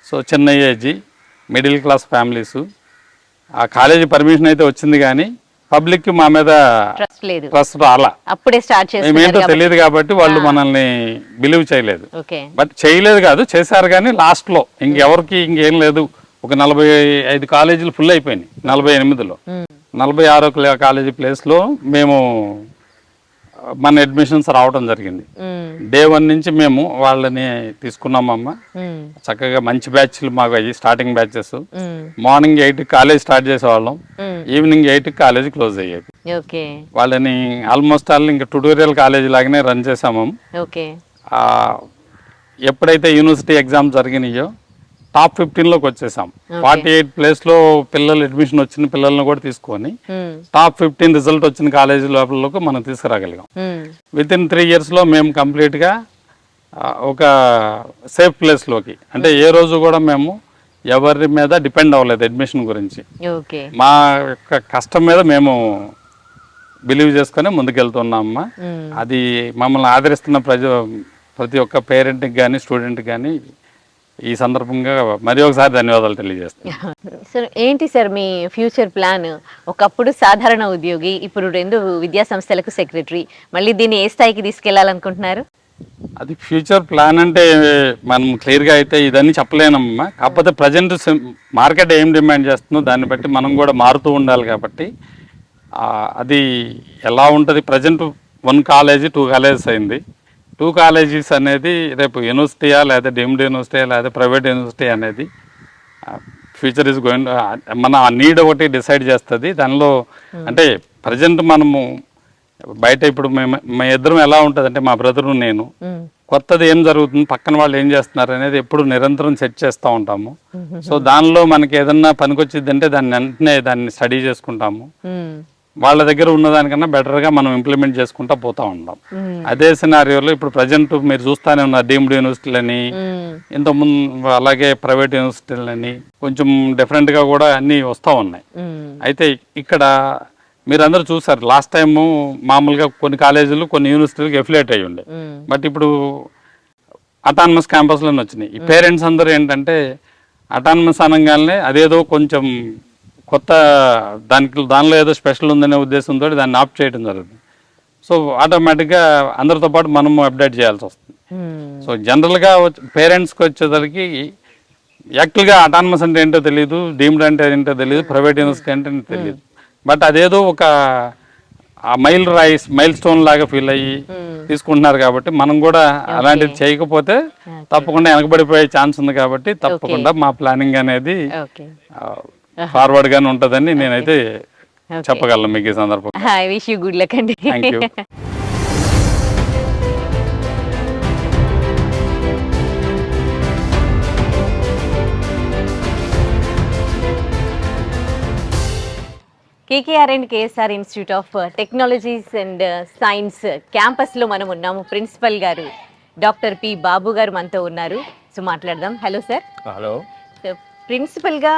సో చిన్న ఏజ్, మిడిల్ క్లాస్ ఫ్యామిలీస్. ఆ కాలేజీ పర్మిషన్ అయితే వచ్చింది కానీ పబ్లిక్ కి మా మీద ట్రస్ట్ రాలా. అప్పుడే స్టార్ట్ చేసి మేమేంటో తెలియదు కాబట్టి వాళ్ళు మనల్ని బిలీవ్ చేయలేదు. బట్ చేయలేదు కాదు, చేశారు కానీ లాస్ట్ లో ఇంకెవరికి ఇంకేం లేదు. ఒక 45 కాలేజీలు ఫుల్ అయిపోయినాయి. 48లో 46 కాలేజీ ప్లేస్ లో మేము మన అడ్మిషన్స్ రావడం జరిగింది. డే 1 నుంచి మేము వాళ్ళని తీసుకున్నామమ్మ. చక్కగా మంచి బ్యాచ్లు మాకు అయ్యి, starting batches. Morning 8 college start చేసేవాళ్ళం, ఈవినింగ్ 8 కాలేజ్ క్లోజ్ అయ్యేది. వాళ్ళని ఆల్మోస్ట్ ఆల్ ఇంకా ట్యూటోరియల్ కాలేజ్ లాగానే రన్ చేసాము. ఎప్పుడైతే యూనివర్సిటీ ఎగ్జామ్ జరిగినాయో టాప్ 15లోకి వచ్చేసాం. 48 ప్లేస్ లో పిల్లలు అడ్మిషన్ వచ్చిన పిల్లల్ని కూడా తీసుకొని టాప్ 15 రిజల్ట్ వచ్చిన కాలేజీ లోపలలోకి మనం తీసుకురాగలిగాం. విత్ ఇన్ 3 years లో మేము కంప్లీట్ గా ఒక సేఫ్ ప్లేస్ లోకి, అంటే ఏ రోజు కూడా మేము ఎవరి మీద డిపెండ్ అవ్వలేదు అడ్మిషన్ గురించి. మా యొక్క కష్టం మీద మేము బిలీవ్ చేసుకొని ముందుకెళ్తున్నామమ్మా. అది మమ్మల్ని ఆదరిస్తున్న ప్రతి ఒక్క పేరెంట్కి కానీ స్టూడెంట్కి కానీ ఈ సందర్భంగా మరి ఒకసారి ధన్యవాదాలు తెలియజేస్తాను. సార్, ఏంటి సార్ మీ ఫ్యూచర్ ప్లాన్? ఒకప్పుడు సాధారణ ఉద్యోగి, ఇప్పుడు 2 విద్యా సంస్థలకు సెక్రటరీ, మళ్ళీ దీన్ని ఏ స్థాయికి తీసుకెళ్లాలనుకుంటున్నారు? అది ఫ్యూచర్ ప్లాన్ అంటే మనం క్లియర్గా అయితే ఇదన్నీ చెప్పలేనమ్మా. కాకపోతే ప్రజెంట్ మార్కెట్ ఏం డిమాండ్ చేస్తుందో దాన్ని బట్టి మనం కూడా మారుతూ ఉండాలి. కాబట్టి అది ఎలా ఉంటుంది, ప్రజెంట్ 1 కాలేజీ 2 కాలేజెస్ అయింది. 2 కాలేజెస్ అనేది రేపు యూనివర్సిటీయా లేదా డీమ్డ్ యూనివర్సిటీయా లేదా ప్రైవేట్ యూనివర్సిటీ అనేది ఫ్యూచర్ ఈజ్ గోయింగ్, మన నీడ్ ఒకటి డిసైడ్ చేస్తుంది దానిలో. అంటే ప్రజెంట్ మనము బయట ఇప్పుడు మా ఇద్దరం ఎలా ఉంటుంది అంటే, మా బ్రదరు నేను, కొత్తది ఏం జరుగుతుంది, పక్కన వాళ్ళు ఏం చేస్తున్నారు అనేది ఎప్పుడు నిరంతరం సెట్ చేస్తూ ఉంటాము. సో దానిలో మనకి ఏదన్నా పనికొచ్చిద్ది అంటే దాన్ని స్టడీ చేసుకుంటాము. వాళ్ళ దగ్గర ఉన్నదానికన్నా బెటర్గా మనం ఇంప్లిమెంట్ చేసుకుంటా పోతా ఉంటాం. అదే సినారియోలో ఇప్పుడు ప్రజెంట్ మీరు చూస్తానే ఉన్నారు, డీమ్డ్ యూనివర్సిటీలని, ఇంతకుముందు అలాగే ప్రైవేట్ యూనివర్సిటీలని కొంచెం డిఫరెంట్గా కూడా అన్నీ వస్తూ ఉన్నాయి. అయితే ఇక్కడ మీరందరూ చూసారు, లాస్ట్ టైము మామూలుగా కొన్ని కాలేజీలు కొన్ని యూనివర్సిటీలకు ఎఫిలియేట్ అయ్యి ఉండే, బట్ ఇప్పుడు అటానమస్ క్యాంపస్లోనే వచ్చినాయి. ఈ పేరెంట్స్ అందరూ ఏంటంటే అటానమస్ అనగానే అదేదో కొంచెం కొత్త దానిలో ఏదో స్పెషల్ ఉందనే ఉద్దేశంతో దాన్ని ఆప్ చేయడం జరుగుతుంది. సో ఆటోమేటిక్గా అందరితో పాటు మనము అప్డేట్ చేయాల్సి వస్తుంది. సో జనరల్గా పేరెంట్స్కి వచ్చేసరికి యాక్చువల్గా అటానమస్ అంటే ఏంటో తెలియదు, డీమ్డ్ అంటే ఏంటో తెలియదు, ప్రైవేట్ యూనివర్సిటీ అంటే తెలియదు. బట్ అదేదో ఒక మైల్ స్టోన్ లాగా ఫీల్ అయ్యి తీసుకుంటున్నారు. కాబట్టి మనం కూడా అలాంటివి చేయకపోతే తప్పకుండా వెనకబడిపోయే ఛాన్స్ ఉంది. కాబట్టి తప్పకుండా మా ప్లానింగ్ అనేది ఫార్వర్డ్ గానే ఉంటుందని నేనైతే చెప్పగలను మీకు ఈ సందర్భంగా. I wish you good luck అండి. Thank you. KKR and KSR institute of technologies and science క్యాంపస్లో మనం ఉన్నాము. ప్రిన్సిపల్ గారు డాక్టర్ పి బాబు గారు మనతో ఉన్నారు. సో మాట్లాడదాం. Hello sir. హలో. సో ప్రిన్సిపల్గా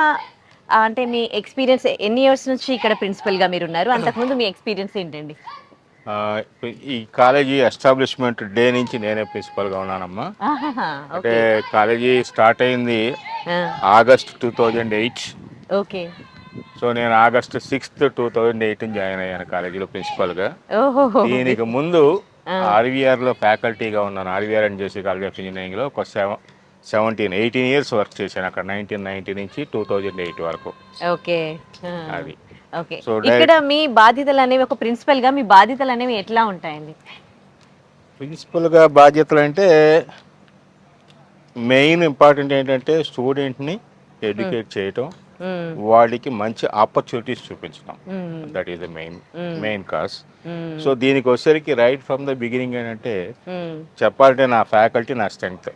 అంటే మీ ఎక్స్పీరియన్స్ ఎన్ని ఇయర్స్ నుంచి ఇక్కడ ప్రిన్సిపల్గా మీరు ఉన్నారు? అంతకుముందు మీ ఎక్స్పీరియన్స్ ఏంటండి? ఈ కాలేజీ ఎస్టాబ్లిష్మెంట్ డే నుంచి నేనే ప్రిన్సిపల్గా ఉన్నానమ్మా. అంటే కాలేజీ స్టార్ట్ అయింది ఆగస్ట్ 2008. ఓకే. సో నేను ఆగస్ట్ 6th 2008 జాయిన్ అయ్యాను కాలేజీలో ప్రిన్సిపల్గా. దీనికి ముందు ఆర్వీఆర్లో ఫ్యాకల్టీగా ఉన్నాను. RVR and JC college of ఇంజనీరింగ్లో ఒక 18 ఇయర్స్ వర్క్ చేశాను అక్కడ. 1990 నుంచి 2008 వరకు. ఓకే. అది ఓకే. ఇక్కడ మీ బాధ్యతలు అనేవి ఒక ప్రిన్సిపల్ గా మీ బాధ్యతలు అనేవి ఎట్లా ఉంటాయండి? ప్రిన్సిపల్గా బాధ్యతలు అంటే మెయిన్ ఇంపార్టెంట్ ఏంటంటే స్టూడెంట్ని ఎడ్యుకేట్ చేయటం, వాడికి మంచి ఆపర్చునిటీస్ చూపించడం. That is the main cause. So దీనికి వచ్చేసరికి రైట్ ఫ్రమ్ ద బిగినింగ్ ఏంటంటే చెప్పాలంటే నా ఫ్యాకల్టీ నా strength.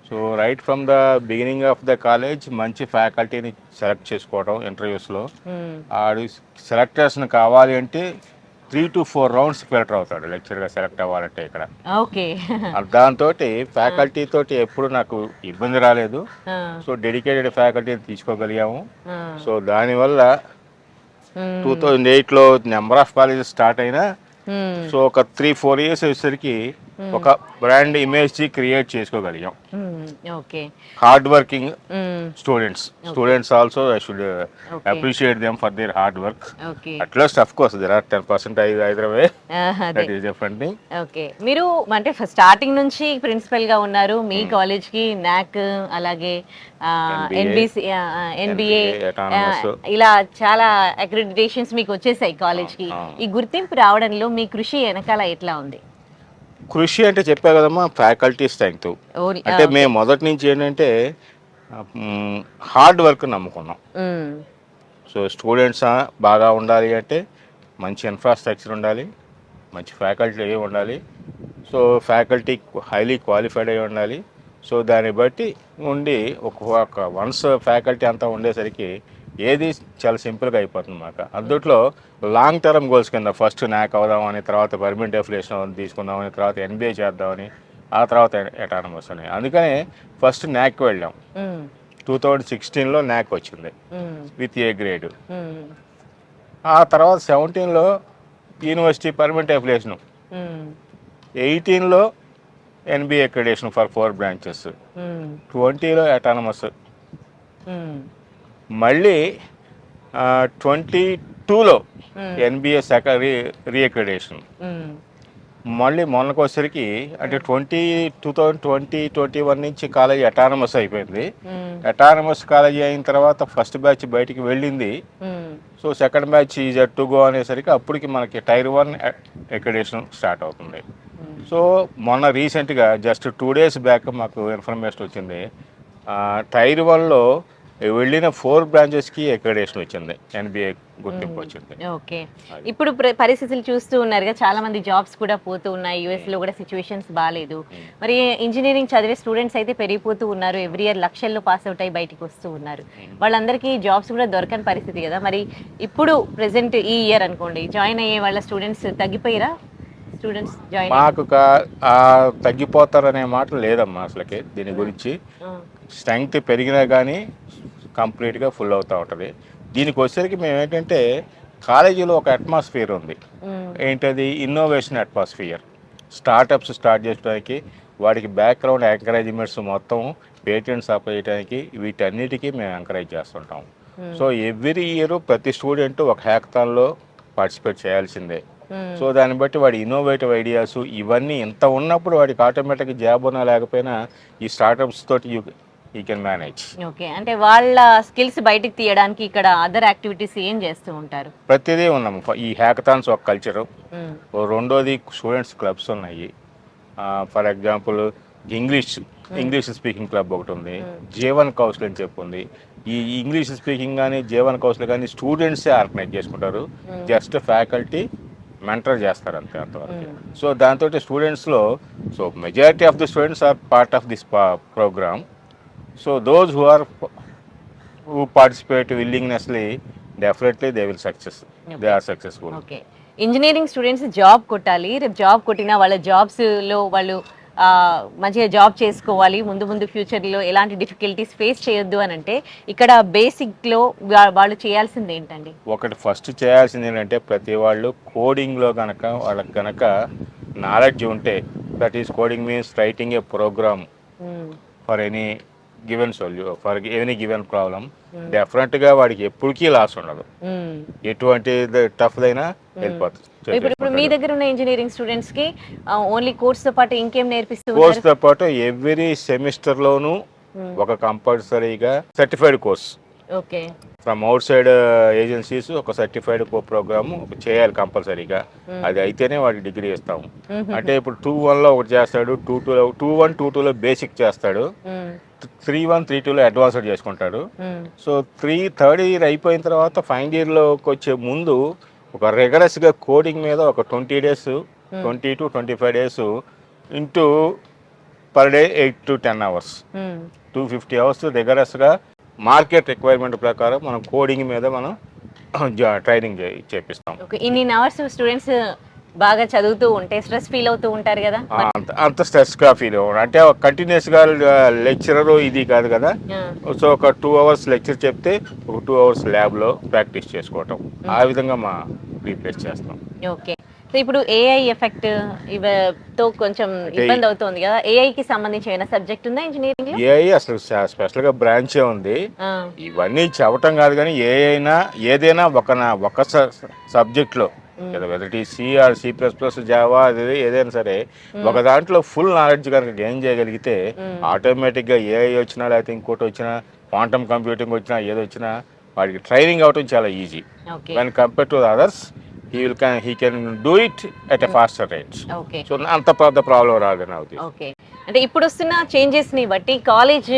So right from the beginning of the college మంచి ఫ్యాకల్టీని సెలెక్ట్ చేసుకోవడం. ఇంటర్వ్యూస్లో ఆడు సెలెక్టర్స్ని కావాలి అంటే 3 to 4 rounds ఫిల్టర్ అవుతాడు లెక్చర్గా సెలెక్ట్ అవ్వాలంటే ఇక్కడ. ఓకే. దాంతో ఫ్యాకల్టీ తోటి ఎప్పుడు నాకు ఇబ్బంది రాలేదు. సో డెడికేటెడ్ ఫ్యాకల్టీని తీసుకోగలిగాము. సో దానివల్ల 2008లో నెంబర్ ఆఫ్ కాలేజెస్ స్టార్ట్ అయినా సో ఒక 3-4 years వచ్చేసరికి ఒక బ్రాండ్ ఇమేజ్ క్రియేట్ చేసుకోగలిగాం. Okay. Hard working students also I should appreciate them for their hard work. At last of course there are 10% either way. That is different thing. Okay. మీరు అంటే starting నుంచి principal గా ఉన్నారు. మీ college కి నాక్ అలాగే NBA ఇలా చాలా అక్రిడిటేషన్స్ మీకు వచ్చేసాయి కాలేజ్ కి. ఈ గుర్తింపు రావడంలో మీ కృషి వెనకాల ఎట్లా ఉంది? కృషి అంటే చెప్పా కదమ్మా, ఫ్యాకల్టీ స్ట్రెంగ్త్. అంటే మేము మొదటి నుంచి ఏంటంటే హార్డ్ వర్క్ నమ్ముకున్నాం. సో స్టూడెంట్స్ బాగా ఉండాలి అంటే మంచి ఇన్ఫ్రాస్ట్రక్చర్ ఉండాలి, మంచి ఫ్యాకల్టీ అయి ఉండాలి. సో ఫ్యాకల్టీ హైలీ క్వాలిఫైడ్ అయి ఉండాలి. సో దాన్ని బట్టి ఉండి ఒక వన్స్ ఫ్యాకల్టీ అంతా ఉండేసరికి ఏది చాలా సింపుల్గా అయిపోతుంది మాకు. అందుట్లో లాంగ్ టర్మ్ గోల్స్ కింద ఫస్ట్ నాక్ అవుదామని, తర్వాత పర్మనెంట్ అఫిలియేషన్ తీసుకుందామని, తర్వాత ఎన్బిఏ చేద్దామని, ఆ తర్వాత అటానమస్ అని. అందుకని ఫస్ట్ నాక్ వెళ్ళాం. 2016లో నాక్ వచ్చింది విత్ ఏ గ్రేడ్. ఆ తర్వాత 17లో యూనివర్సిటీ పర్మనెంట్ అఫిలియేషన్, 18లో ఎన్బిఏ అక్రిడిటేషన్ ఫర్ 4 branches, 20లో అటానమస్, మళ్ళీ 22లో ఎన్బిఏ రీఅక్రిడేషన్. మళ్ళీ మొన్నకొసరికి అంటే 2020-21 నుంచి కాలేజీ అటానమస్ అయిపోయింది. అటానమస్ కాలేజీ అయిన తర్వాత ఫస్ట్ బ్యాచ్ బయటికి వెళ్ళింది. So second batch is at to go అనేసరికి అప్పటికి మనకి Tier 1 అక్రిడేషన్ స్టార్ట్ అవుతుంది. సో మొన్న రీసెంట్గా జస్ట్ 2 days బ్యాక్ మాకు ఇన్ఫర్మేషన్ వచ్చింది, Tier 1లో వెళ్ళిన 4 branchesకి అక్రిడేషన్ వచ్చింది, ఎన్బిఏ గుర్తింపు వచ్చింది. ఓకే. ఇప్పుడు పరిస్థితులు చూస్తూ ఉన్నారుగా, చాలా మంది జాబ్స్ కూడా పోతూ ఉన్నాయి. యుఎస్లో కూడా సిచ్యువేషన్స్ బాగాలేదు. మరి ఇంజనీరింగ్ చదివే స్టూడెంట్స్ అయితే పెరిగిపోతూ ఉన్నారు. ఎవ్రీ ఇయర్ లక్షల్లో పాస్ అవుట్ అయ్యి బయటికి వస్తూ ఉన్నారు. వాళ్ళందరికీ జాబ్స్ కూడా దొరకని పరిస్థితి కదా. మరి ఇప్పుడు ప్రెసెంట్ ఈ ఇయర్ అనుకోండి జాయిన్ అయ్యే వాళ్ళ స్టూడెంట్స్ తగ్గిపోయారా? స్టూడెంట్స్ జాయిన్ మాకు తగ్గిపోతారనే మాట లేదమ్మా అసలుకి. దీని గురించి స్ట్రెంగ్త్ పెరిగినా కానీ కంప్లీట్గా ఫుల్ అవుతూ ఉంటుంది. దీనికి వచ్చేసరికి మేము ఏంటంటే కాలేజీలో ఒక అట్మాస్ఫియర్ ఉంది. ఏంటది? Innovation atmosphere. స్టార్టప్స్ స్టార్ట్ చేయడానికి, వాడికి బ్యాక్గ్రౌండ్ ఎంకరేజ్మెంట్స్ మొత్తం పేటెంట్స్ అప్లై చేయడానికి, వీటన్నిటికీ మేము ఎంకరేజ్ చేస్తుంటాం. సో ఎవ్రీ ఇయర్ ప్రతి స్టూడెంట్ ఒక హ్యాకథాన్లో పార్టిసిపేట్ చేయాల్సిందే. సో దాన్ని బట్టి వాడి ఇన్నోవేటివ్ ఐడియాస్ ఇవన్నీ ఇంత ఉన్నప్పుడు వాడికి ఆటోమేటిక్గా జాబ్ ఉన్నా లేకపోయినా ఈ స్టార్టప్స్ తోటి యూ కెన్ మేనేజ్. ఓకే. అంటే వాళ్ళ స్కిల్స్ బయటికి తీయడానికి ఇక్కడ అదర్ యాక్టివిటీస్ ఏం చేస్తూ ఉంటారు? ప్రతిదీ ఉన్నాము. ఈ హ్యాకథాన్స్ ఒక కల్చరు. రెండోది స్టూడెంట్స్ క్లబ్స్ ఉన్నాయి. For example English speaking club ఒకటి ఉంది, జీవన్ కౌన్సిల్ అని చెప్పి ఉంది. ఈ ఇంగ్లీష్ స్పీకింగ్ కానీ జీవన్ కౌన్సిల్ కానీ స్టూడెంట్సే ఆర్గనైజ్ చేసుకుంటారు. జస్ట్ ఫ్యాకల్టీ మెంటర్ చేస్తారు అంతే, అంతవరకు. సో దాంతో స్టూడెంట్స్లో so majority of the students are part of this programme. So those who participate willingnessly definitely they will success, they are successful. Okay, engineering students job కొట్టాలి, రేపు job కొట్టినా వాళ్ళ జాబ్స్లో వాళ్ళు మంచిగా జాబ్ చేసుకోవాలి, ముందు ముందు ఫ్యూచర్లో ఎలాంటి డిఫికల్టీస్ ఫేస్ చేయొద్దు అని అంటే ఇక్కడ బేసిక్లో వాళ్ళు చేయాల్సింది ఏంటండి? ఒకటి ఫస్ట్ చేయాల్సింది ఏంటంటే ప్రతి వాళ్ళు కోడింగ్లో కనుక వాళ్ళకి కనుక నాలెడ్జ్ ఉంటే, that is coding means writing a program for any given for any given problem, డెఫినెట్గా వాడికి ఎప్పటికీ లాస్ ఉండదు. ఎటువంటి టఫ్దైనా వెళ్ళిపోతుంది. ఇప్పుడు మీ దగ్గర ఉన్న ఇంజనీరింగ్ స్టూడెంట్స్ కి ఓన్లీ కోర్స్ తో పాటు ఇంకేం నేర్పిస్తున్నారు? కోర్స్ తో పాటు ఎవ్రీ సెమిస్టర్ లోను ఒక కంపల్సరీగా certified course okay from out side agencies ఒక సర్టిఫైడ్ ప్రోగ్రామ్ చేయాలి కంపల్సరీగా. అది అయితేనే వాడికి డిగ్రీ ఇస్తాము. అంటే ఇప్పుడు 2-1లో ఒకటి చేస్తాడు, 2-1 2-2లో బేసిక్ చేస్తాడు, 3-1 3-2లో అడ్వాన్స్డ్ చేసుకుంటాడు. సో థర్డ్ ఇయర్ అయిపోయిన తర్వాత ఫైనల్ ఇయర్లోకి వచ్చే ముందు ఒక రెగరస్గా కోడింగ్ మీద ఒక 20 days 20 to 25 days into per day 8 to 10 hours 250 hours రెగరస్గా మార్కెట్ రిక్వైర్మెంట్ ప్రకారం మనం కోడింగ్ మీద మనం ట్రైనింగ్ చేపిస్తాం. ఇన్ని అవర్స్ స్టూడెంట్స్ బాగా చదువుతూ ఉంటే స్ట్రెస్ ఫీల్ అవుతూ ఉంటారు కదా? అంత స్ట్రెస్గా ఫీల్ అవ్వడం అంటే కంటిన్యూస్గా లెక్చరర్ ఇది కాదు కదా. సో ఒక 2 hours లెక్చర్ చెప్తే ఒక 2 hours ల్యాబ్లో ప్రాక్టీస్ చేసుకోవటం, ఆ విధంగా మా ప్రిపేర్ చేస్తాం. ఓకే, సో ఇప్పుడు ఏఐ ఎఫెక్ట్ తో కొంచెం ఇబ్బంది అవుతుంది కదా, ఏఐకి సంబంధించి ఏమైనా సబ్జెక్ట్ ఉందా ఇంజనీరింగ్ లో? ఏఐ అసలు స్పెషల్ గా బ్రాంచే ఉంది. ఇవన్నీ చెప్పటం కాదు కానీ ఏదైనా ఒక సబ్జెక్ట్ లో whether C or C++, Java, అది ఏదైనా సరే ఒక దాంట్లో ఫుల్ నాలెడ్జ్ కనుక గెయిన్ చేయగలిగితే ఆటోమేటిక్గా ఏఐ వచ్చినా లేకపోతే ఇంకోటి వచ్చినా క్వాంటమ్ కంప్యూటింగ్ వచ్చినా ఏది వచ్చినా వాడికి ట్రైనింగ్ అవటం చాలా easy. When compare to others he can do it at a faster rate. So అంత పెద్ద ప్రాబ్లం రాదు నాకు. ఓకే, అంటే ఇప్పుడు వస్తున్న చేంజెస్ ని బట్టి కాలేజ్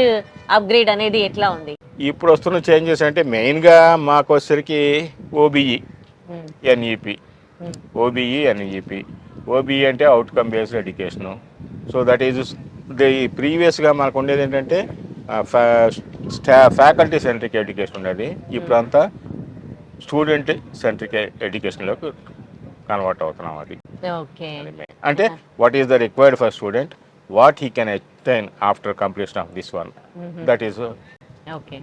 అప్గ్రేడ్ అనేది ఎట్లా ఉంది? ఇప్పుడు వస్తున్న చేంజెస్ అంటే మెయిన్గా మాకు వచ్చేసరికి ఓబీఈ, ఎన్ఈపి, ఓబీఈ, ఎన్ఈపి. ఓబీఈ అంటే outcome based education. So that is ప్రీవియస్గా మనకు ఉండేది ఏంటంటే ఫ్యాకల్టీ సెంట్రిక్ ఎడ్యుకేషన్ ఉండేది. ఇప్పుడంతా స్టూడెంట్ సెంట్రిక్ ఎడ్యుకేషన్లోకి కన్వర్ట్ అవుతున్నాం. అది అంటే what is the required for student, what he can attain after completion of this one, that is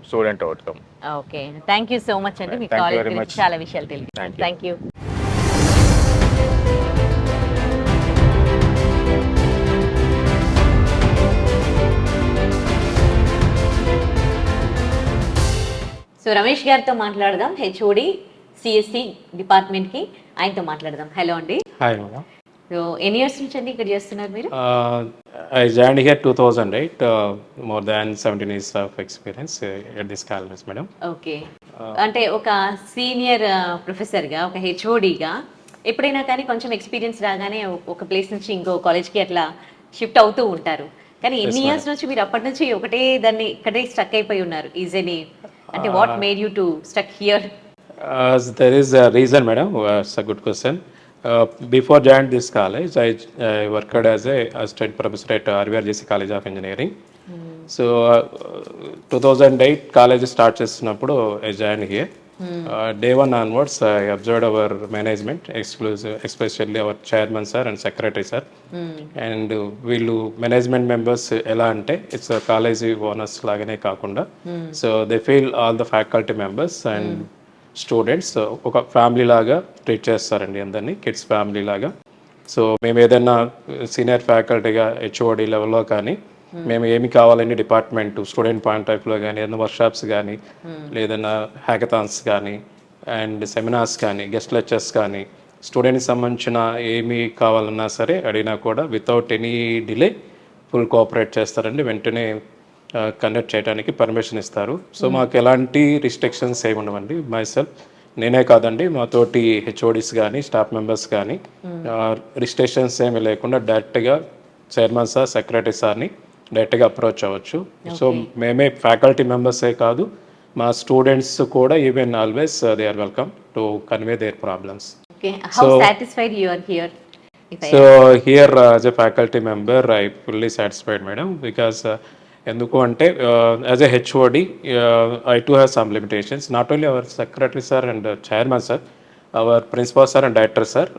student outcome. Okay, thank you so much అండి, మీ కాలేజ్ గురించి చాలా విషయాలు తెలియదు. Thank you. సో రమేష్ గారితో మాట్లాడదాం, హెచ్ఓడి సిఎస్సి డిపార్ట్మెంట్కి, ఆయనతో మాట్లాడదాం. హలో అండి. Hi madam. సో ఎన్ని ఇయర్స్ నుంచి అండి ఇక్కడ చేస్తున్నారు మీరు? I joined here 2008, more than 17 years of experience at this college madam. Okay, అంటే ఒక సీనియర్ ప్రొఫెసర్గా, ఒక హెచ్ఓడిగా ఎప్పుడైనా కానీ కొంచెం ఎక్స్పీరియన్స్ రాగానే ఒక ప్లేస్ నుంచి ఇంకో కాలేజ్కి అట్లా షిఫ్ట్ అవుతూ ఉంటారు. కానీ ఎన్ని ఇయర్స్ నుంచి మీరు అప్పటి నుంచి ఒకటే దాన్ని ఇక్కడే స్టక్ అయిపోయి ఉన్నారు? ఈజ్ ఎనీ అంటే what made you to stuck here? There is a reason madam. It's a good question. Before joining this college, I worked as a assistant professor at RVRJC College of Engineering. So 2008 college start చేసినప్పుడు I joined here. Day 1 onwards, I observed our management, especially our chairman sir and secretary sir. And వీళ్ళు management members ఎలా అంటే it's college owners లాగానే కాకుండా, so they feel all the faculty members and students ఒక family లాగా treat చేస్తారండి అందరినీ, kids family లాగా. సో మేము ఏదైనా సీనియర్ ఫ్యాకల్టీగా హెచ్ఓడి లెవెల్లో కానీ మేము ఏమి కావాలని డిపార్ట్మెంట్ స్టూడెంట్ పాయింట్ ఆఫ్లో కానీ ఏదైనా వర్క్షాప్స్ కానీ లేదన్నా హ్యాకథాన్స్ కానీ అండ్ సెమినార్స్ కానీ గెస్ట్ లెక్చర్స్ కానీ స్టూడెంట్కి సంబంధించిన ఏమి కావాలన్నా సరే అడిగినా కూడా without any delay full cooperate చేస్తారండి. వెంటనే కండక్ట్ చేయడానికి పర్మిషన్ ఇస్తారు. సో మాకు ఎలాంటి రిస్ట్రిక్షన్స్ ఏమి ఉండవండి. మైసెల్ఫ్ నేనే కాదండి, మాతోటి హెచ్ఓడిస్ కానీ స్టాఫ్ మెంబర్స్ కానీ రిస్ట్రిక్షన్స్ ఏమి లేకుండా డైరెక్ట్గా చైర్మన్ సార్ సెక్రటరీ సార్ని డైరెక్ట్గా అప్రోచ్ అవ్వచ్చు. సో మేమే ఫ్యాకల్టీ మెంబర్సే కాదు, మా స్టూడెంట్స్ కూడా even always they are welcome to convey their problems. How satisfied you are here? So here as a faculty member, I fully satisfied madam, because ఎందుకు అంటే as a HOD I to have some limitations, not only our secretary sir and chairman sir, our principal sir and director sir,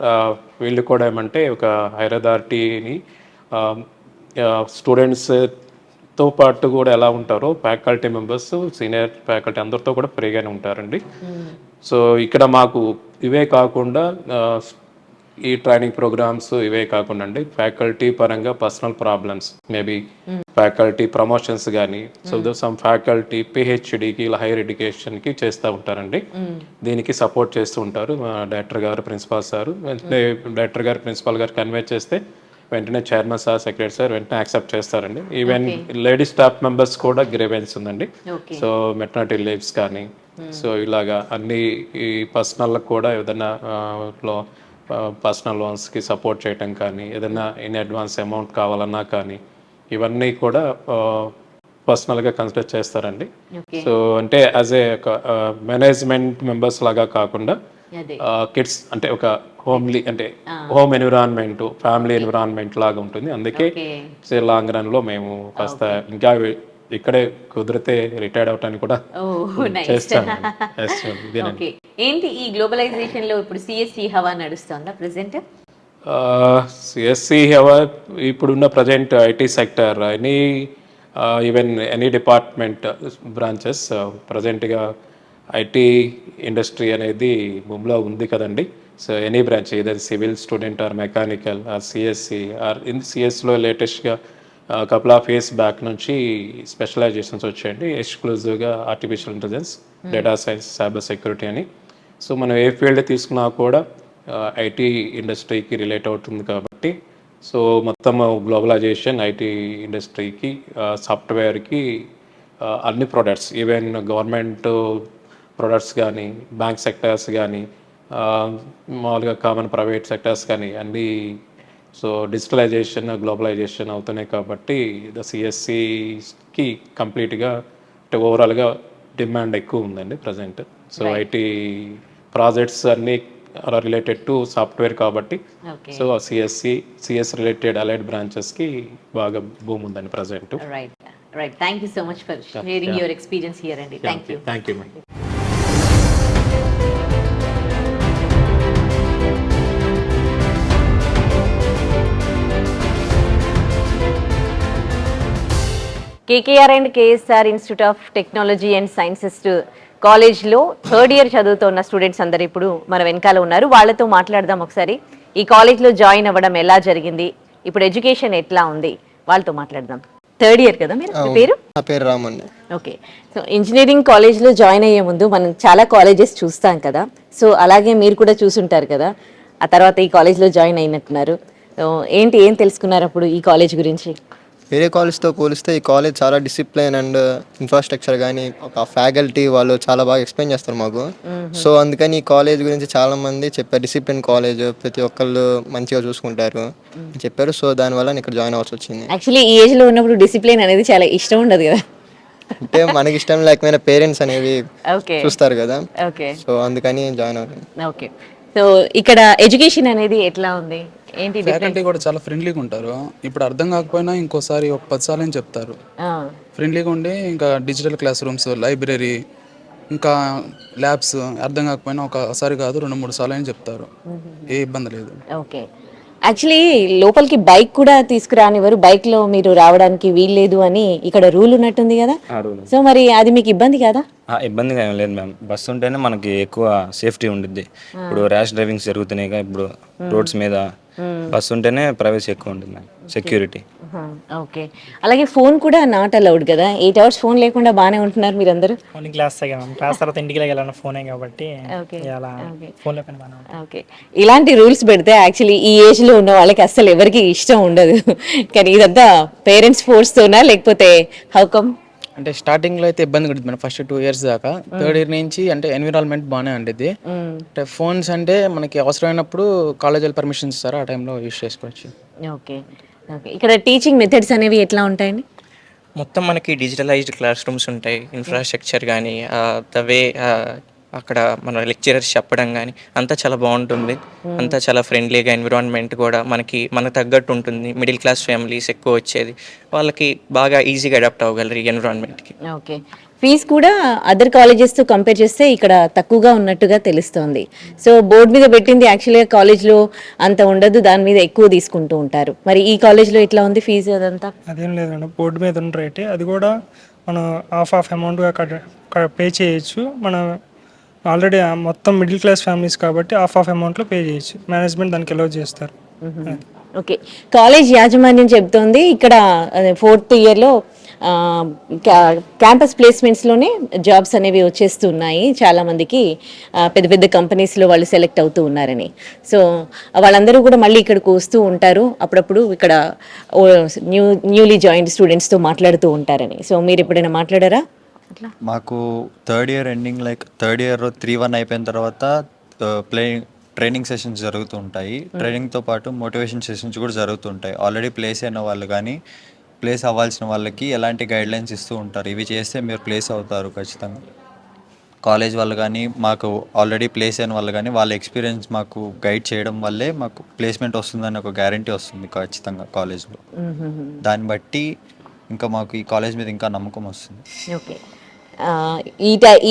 వీళ్ళు కూడా ఏమంటే ఒక hire అథారిటీని స్టూడెంట్స్తో పాటు కూడా ఎలా ఉంటారో ఫ్యాకల్టీ మెంబర్స్, సీనియర్ ఫ్యాకల్టీ అందరితో కూడా ఫ్రీగానే ఉంటారండి. సో ఇక్కడ మాకు ఇవే కాకుండా ఈ ట్రైనింగ్ ప్రోగ్రామ్స్ ఇవే కాకుండా అండి ఫ్యాకల్టీ పరంగా personal problems, maybe faculty promotions కానీ, సో సమ్ ఫ్యాకల్టీ పిహెచ్డికి ఇలా హైయర్ ఎడ్యుకేషన్కి చేస్తూ ఉంటారండి. దీనికి సపోర్ట్ చేస్తూ ఉంటారు మా డైరెక్టర్ గారు, ప్రిన్సిపాల్ సార్. వెంటనే డైరెక్టర్ గారు, ప్రిన్సిపాల్ గారు కన్వే చేస్తే వెంటనే చైర్మన్ సార్, సెక్రటరీ సార్ వెంటనే యాక్సెప్ట్ చేస్తారండి. ఈవెన్ లేడీ స్టాఫ్ మెంబర్స్ కూడా గ్రీవెన్స్ ఉందండి. సో మెటర్నిటీ లీవ్స్ కానీ, సో ఇలాగా అన్ని ఈ పర్సనల్ కూడా ఏదైనా పర్సనల్ లోన్స్కి సపోర్ట్ చేయటం కానీ, ఏదైనా ఇన్ అడ్వాన్స్ అమౌంట్ కావాలన్నా కానీ, ఇవన్నీ కూడా పర్సనల్గా కన్సిడర్ చేస్తారండి. సో అంటే యాజ్ ఏ ఒక మేనేజ్మెంట్ మెంబర్స్ లాగా కాకుండా కిడ్స్ అంటే ఒక హోమ్లీ అంటే హోమ్ ఎన్విరాన్మెంట్, ఫ్యామిలీ ఎన్విరాన్మెంట్ లాగా ఉంటుంది. అందుకే లాంగ్ రన్ లో మేము కాస్త ఇంకా ఇక్కడే కుదిరితే రిటైర్డ్ అవటానికి కూడా చేస్తాను. ఏంటి ఈ గ్లోబలైజేషన్ లో ఇప్పుడు సిఎస్సి హవా నడుస్తుందా ప్రెసెంట్? సిఎస్సి హవా ఇప్పుడున్న present IT sector even any department branches ప్రజెంట్గా ఐటీ ఇండస్ట్రీ అనేది భూమిలో ఉంది కదండి. సో ఎనీ బ్రాంచ్ ఏదైనా civil student or mechanical or CSC or సిఎస్లో లేటెస్ట్గా కపుల్ ఆఫ్ ఇయర్స్ బ్యాక్ నుంచి స్పెషలైజేషన్స్ వచ్చాయండి, ఎక్స్క్లూజివ్గా artificial intelligence, data science, cyber security అని. సో మనం ఏ ఫీల్డ్ తీసుకున్నా కూడా ఐటీ ఇండస్ట్రీకి రిలేట్ అవుతుంది కాబట్టి, సో మొత్తం గ్లోబలైజేషన్ ఐటీ ఇండస్ట్రీకి, సాఫ్ట్వేర్కి, అన్ని ప్రొడక్ట్స్ ఈవెన్ గవర్నమెంట్ ప్రొడక్ట్స్ కానీ, బ్యాంక్ సెక్టర్స్ కానీ, మామూలుగా కామన్ ప్రైవేట్ సెక్టర్స్ కానీ అన్నీ సో డిజిటలైజేషన్, గ్లోబలైజేషన్ అవుతున్నాయి కాబట్టి సిఎస్సికి కంప్లీట్గా అంటే ఓవరాల్గా డిమాండ్ ఎక్కువ ఉందండి ప్రజెంట్. సో ఐటీ ప్రాజెక్ట్స్ అన్నీ రిలేటెడ్ టు సాఫ్ట్వేర్ కాబట్టి, సో సిఎస్ రిలేటెడ్ అలైడ్ బ్రాంచెస్కి బాగా భూమి ఉందండి present. Right. Thank you so much for sharing your experience here, Andy. Thank you. Thank you, ma'am. KKR and KSR institute of technology and sciences కాలేజ్లో third year చదువుతున్న students అందరు ఇప్పుడు మన వెనకాల ఉన్నారు. వాళ్ళతో మాట్లాడదాం ఒకసారి. ఈ కాలేజ్లో జాయిన్ అవ్వడం ఎలా జరిగింది, ఇప్పుడు ఎడ్యుకేషన్ ఎట్లా ఉంది, వాళ్ళతో మాట్లాడదాం. థర్డ్ ఇయర్ కదా మీరు? పేరు? నా పేరు రామ్ అండి. ఓకే. సో ఇంజనీరింగ్ కాలేజ్లో జాయిన్ అయ్యే ముందు మనం చాలా కాలేజెస్ చూస్తాం కదా, సో అలాగే మీరు కూడా చూసుంటారు కదా, ఆ తర్వాత ఈ కాలేజ్లో జాయిన్ అయినట్టున్నారు. సో ఏం తెలుసుకున్నారు అప్పుడు ఈ కాలేజ్ గురించి? వేరే కాలేజ్తో పోలిస్తే ఈ కాలేజ్ చాలా డిసిప్లిన్ అండ్ ఇన్ఫ్రాస్ట్రక్చర్ కానీ ఒక ఫ్యాకల్టీ వాళ్ళు చాలా బాగా ఎక్స్ప్లెయిన్ చేస్తారు మాకు. సో అందుకని ఈ కాలేజ్ గురించి చాలా మంది చెప్పారు, డిసిప్లిన్ కాలేజ్, ప్రతి ఒక్కళ్ళు మంచిగా చూసుకుంటారు చెప్పారు. సో దానివల్ల నేను ఇక్కడ జాయిన్ అవ్వాల్సి వచ్చింది. యాక్చువల్లీ ఈ ఏజ్లో ఉన్నప్పుడు డిసిప్లిన్ అనేది చాలా ఇష్టం ఉండదు కదా, అంటే మనకి ఇష్టం లేకపోయినా పేరెంట్స్ అనేవి చూస్తారు కదా, సో అందుకని జాయిన్ అవుతాను. ఓకే. సో ఇక్కడ ఎడ్యుకేషన్ అనేది ఎట్లా ఉంది, ఏంటి? ఫ్యాకల్టీ కూడా చాలా ఫ్రెండ్లీగా ఉంటారు. ఇప్పుడు అర్థం కాకపోయినా ఇంకోసారి ఒక 10 సార్లు అని చెప్తారు. ఫ్రెండ్లీగా ఉండి ఇంకా డిజిటల్ క్లాస్ రూమ్స్, లైబ్రరీ, ఇంకా ల్యాబ్స్ అర్థం కాకపోయినా ఒకసారి కాదు 2-3 సార్లు అని చెప్తారు. ఏ ఇబ్బంది లేదు. ఓకే. యాక్చువల్లీ లోపలికి బైక్ కూడా తీసుకురానివ్వరు, బైక్ లో మీరు రావడానికి వీల్లేదు అని ఇక్కడ రూల్ ఉన్నట్టుంది కదా. సో మరి అది మీకు ఇబ్బంది కదా? ఇబ్బందిగా ఏం లేదు మ్యామ్. బస్సు ఉంటేనే మనకి ఎక్కువ సేఫ్టీ ఉండిద్ది. ఇప్పుడు ర్యాష్ డ్రైవింగ్స్ జరుగుతున్నాయి ఇప్పుడు రోడ్స్ మీద, బస్సు ఉంటేనే ప్రైవసీ ఎక్కువ ఉంటుంది మ్యామ్, సెక్యూరిటీ. ఓకే. అలాగే ఫోన్ కూడా నాట్ అలౌడ్ కదా, 8 hours ఫోన్ లేకుండా బాగానే ఉంటున్నారు మీరు అందరూ? క్లాస్ తర్వాత ఇంటికి వెళ్ళాలన్న ఫోనే కాబట్టి ఓకే. ఇలాంటి రూల్స్ పెడితే యాక్చువల్లీ ఈ ఏజ్ లో ఉన్న వాళ్ళకి అసలు ఎవరికి ఇష్టం ఉండదు. కానీ ఇదంతా పేరెంట్స్ ఫోర్స్ తోనా లేకపోతే హౌ కమ్? అంటే స్టార్టింగ్ లో అయితే ఇబ్బంది పడుతుంది మేడం, ఫస్ట్ 2 years దాకా. థర్డ్ ఇయర్ నుంచి అంటే ఎన్విరాన్మెంట్ బాగానే ఉండేది. అంటే ఫోన్స్ అంటే మనకి అవసరమైనప్పుడు కాలేజీలో పర్మిషన్ ఇస్తారు, ఆ టైంలో యూజ్ చేసుకోవచ్చు. ఓకే. ఓకే. ఇక్కడ టీచింగ్ మెథడ్స్ అనేవి ఎట్లా ఉంటాయండి? మొత్తం మనకి డిజిటలైజ్డ్ క్లాస్ రూమ్స్ ఉంటాయి, ఇన్ఫ్రాస్ట్రక్చర్ కానీ ద వే అక్కడ మన లెక్చరర్స్ చెప్పడం కానీ అంతా చాలా బాగుంటుంది. అంతా చాలా ఫ్రెండ్లీగా, ఎన్విరాన్మెంట్ కూడా మనకు తగ్గట్టు ఉంటుంది. మిడిల్ క్లాస్ ఫ్యామిలీస్ ఎక్కువ వచ్చేది, వాళ్ళకి బాగా ఈజీగా అడాప్ట్ అవ్వగలరు ఈ ఎన్విరాన్మెంట్కి. ఓకే, ఫీజు కూడా అదర్ కాలేజెస్తో కంపేర్ చేస్తే ఇక్కడ తక్కువగా ఉన్నట్టుగా తెలుస్తోంది. సో బోర్డు మీద పెట్టింది యాక్చువల్గా కాలేజ్లో అంత ఉండదు, దాని మీద ఎక్కువ తీసుకుంటూ ఉంటారు. మరి ఈ కాలేజ్లో ఎట్లా ఉంది ఫీజు అదంతా? అదేం లేదండి, బోర్డు మీద ఉన్న రేటే, అది కూడా మనం హాఫ్ అమౌంట్గా పే చేయొచ్చు. మనం ఆల్రెడీ మొత్తం మిడిల్ క్లాస్ ఫ్యామిలీస్ కాబట్టి హాఫ్ అమౌంట్లో పే చేయొచ్చు. మేనేజ్మెంట్ దానికి అలౌ చేస్తారు. ఓకే, కాలేజ్ యాజమాన్యం చెబుతోంది ఇక్కడ 4th ఇయర్లో క్యాంపస్ ప్లేస్మెంట్స్లోనే జాబ్స్ అనేవి వచ్చేస్తున్నాయి చాలామందికి, పెద్ద పెద్ద కంపెనీస్లో వాళ్ళు సెలెక్ట్ అవుతూ ఉన్నారని. సో వాళ్ళందరూ కూడా మళ్ళీ ఇక్కడికి వస్తూ ఉంటారు, అప్పుడప్పుడు ఇక్కడ న్యూలీ జాయిన్డ్ స్టూడెంట్స్తో మాట్లాడుతూ ఉంటారని. సో మీరు ఎప్పుడైనా మాట్లాడారా అట్లా? మాకు third year ending third year 3-1 అయిపోయిన తర్వాత ట్రైనింగ్ సెషన్స్ జరుగుతూ ఉంటాయి. ట్రైనింగ్తో పాటు మోటివేషన్ సెషన్స్ కూడా జరుగుతుంటాయి. ఆల్రెడీ ప్లేస్ అయిన వాళ్ళు కానీ ప్లేస్ అవ్వాల్సిన వాళ్ళకి ఎలాంటి గైడ్లైన్స్ ఇస్తూ ఉంటారు, ఇవి చేస్తే మీరు ప్లేస్ అవుతారు ఖచ్చితంగా. కాలేజ్ వాళ్ళు కానీ మాకు ఆల్రెడీ ప్లేస్ అయిన వాళ్ళు కానీ వాళ్ళ ఎక్స్పీరియన్స్ మాకు గైడ్ చేయడం వల్లే మాకు ప్లేస్మెంట్ వస్తుందని ఒక గ్యారంటీ వస్తుంది ఖచ్చితంగా కాలేజ్లో. దాన్ని బట్టి ఇంకా మాకు ఈ కాలేజ్ మీద ఇంకా నమ్మకం వస్తుంది. ఓకే,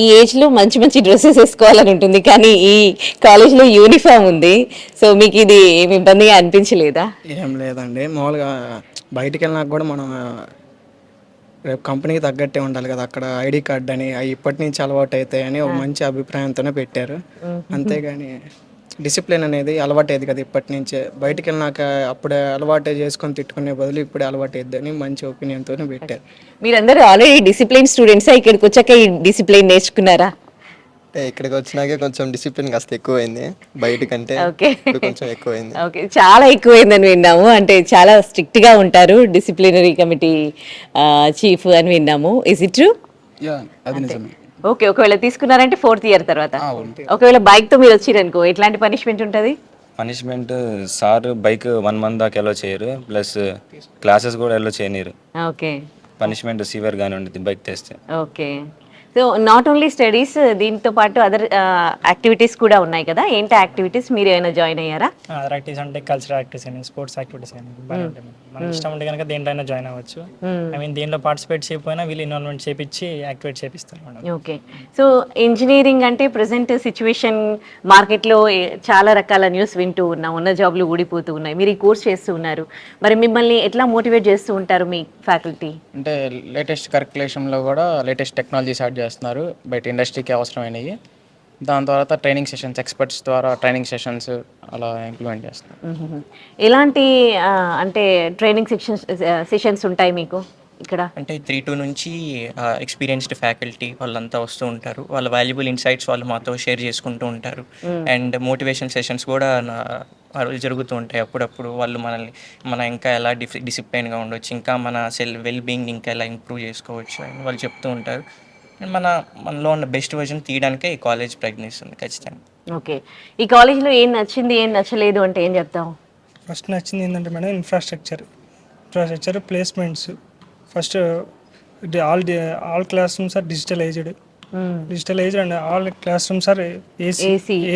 ఈ ఏజ్లో మంచి మంచి డ్రెస్సెస్ వేసుకోవాలని ఉంటుంది, కానీ ఈ కాలేజ్లో యూనిఫామ్ ఉంది. సో మీకు ఇది ఏమి ఇబ్బందిగా అనిపించలేదా? ఏం లేదండి, మామూలుగా బయటికి వెళ్ళినాక కూడా మనం రేపు కంపెనీకి తగ్గట్టే ఉండాలి కదా. అక్కడ ఐడి కార్డ్ అని అవి ఇప్పటి నుంచి అలవాటు అవుతాయని ఒక మంచి అభిప్రాయంతోనే పెట్టారు. అంతేగాని డిసిప్లిన్ అనేది అలవాటేది కదా ఇప్పటి నుంచే. బయటికి వెళ్ళినాక అప్పుడే అలవాటే చేసుకొని తిట్టుకునే బదులు ఇప్పుడే అలవాటేద్దని మంచి ఒపీనియన్తోనే పెట్టారు. మీరందరూ ఆల్రెడీ డిసిప్లిన్ స్టూడెంట్సా? ఇక్కడికి వచ్చాక ఈ డిసిప్లిన్ నేర్చుకున్నారా? అంటే ఇక్కడికి వచ్చినాకే కొంచెం డిసిప్లిన్ కాస్త ఎక్కువైంది, బయట కంటే కొంచెం ఎక్కువైంది. ఓకే, చాలా ఎక్కువైందని విన్నాము. అంటే చాలా స్ట్రిక్ట్గా ఉంటారు డిసిప్లినరీ కమిటీ చీఫ్ అని విన్నాము. Is it true? అది నిజమే. ఓకే, ఒకవేళ తీసుకున్నారంటే 4th ఇయర్ తర్వాత, ఒకవేళ బైక్తో మీరు వచ్చిరనుకో ఎట్లాంటి పనిష్మెంట్ ఉంటుంది? పనిష్మెంట్ సార్ బైక్ 1 month దాకా ఎలో చేయరు, ప్లస్ క్లాసెస్ కూడా ఎలో చేయనీరు. ఓకే, పనిష్మెంట్ సివియర్గానే ఉంటుంది బైక్ తెస్తే. Okay, so not only studies, దీంతో పాటు అదర్ యాక్టివిటీస్ కూడా ఉన్నాయి కదా. ఏంటి యాక్టివిటీస్? మీరు ఏమైనా జాయిన్ అయ్యారా? అదర్ యాక్టివిటీస్ అంటే కల్చరల్ యాక్టివిటీస్ అని, స్పోర్ట్స్ యాక్టివిటీస్ అని బాగా ఉంటాయి. మనకి ఇష్టం ఉంటే కనుక దేంట్లో జాయిన్ అవ్వచ్చు. ఐ మీన్ దేంట్లో పార్టిసిపేట్ చేయకపోయినా వీళ్ళు ఇన్వాల్వ్మెంట్ చేపించి యాక్టివేట్ చేపిస్తారు మేడం. ఓకే, సో ఇంజనీరింగ్ అంటే ప్రజెంట్ సిచ్యువేషన్ మార్కెట్లో చాలా రకాల న్యూస్ వింటూ ఉన్నాం, ఉన్న జాబ్లు ఊడిపోతూ ఉన్నాయి. మీరు ఈ కోర్స్ చేస్తూ ఉన్నారు, మరి మిమ్మల్ని ఎట్లా మోటివేట్ చేస్తూ ఉంటారు మీ ఫ్యాకల్టీ? అంటే లేటెస్ట్ కరిక్యులేషన్లో కూడా లేటెస్ట్ టెక్నాలజీస్ యాడ్ చేస్తున్నారు, బయట ఇండస్ట్రీకి అవసరమైనవి. దాని తర్వాత ట్రైనింగ్ సెషన్స్, ఎక్స్పర్ట్స్ ద్వారా ట్రైనింగ్ సెషన్స్ అలా ఇంప్లిమెంట్ చేస్తున్నారు. ఎలాంటి అంటే ట్రైనింగ్ సెషన్స్ ఉంటాయి మీకు ఇక్కడ? అంటే 3-2 నుంచి ఎక్స్పీరియన్స్డ్ ఫ్యాకల్టీ వాళ్ళంతా వస్తూ ఉంటారు. వాళ్ళ వాల్యుబుల్ ఇన్సైట్స్ వాళ్ళు మాతో షేర్ చేసుకుంటూ ఉంటారు. అండ్ మోటివేషన్ సెషన్స్ కూడా జరుగుతూ ఉంటాయి అప్పుడప్పుడు. వాళ్ళు మన ఇంకా ఎలా డిసిప్లైన్గా ఉండొచ్చు, ఇంకా మన వెల్ బీయింగ్ ఇంకా ఎలా ఇంప్రూవ్ చేసుకోవచ్చు అని వాళ్ళు చెప్తూ ఉంటారు. మనలో ఉన్న బెస్ట్ వర్జన్ తీయడానికే ఈ కాలేజ్ ప్రయత్నిస్తుంది ఖచ్చితంగా. ఓకే, ఈ కాలేజ్లో ఏం నచ్చింది ఏం నచ్చలేదు అంటే ఏం చెప్తావు? ఫస్ట్ నచ్చింది ఏంటంటే madam infrastructure, placements. First all class rooms are digitalised and all class rooms are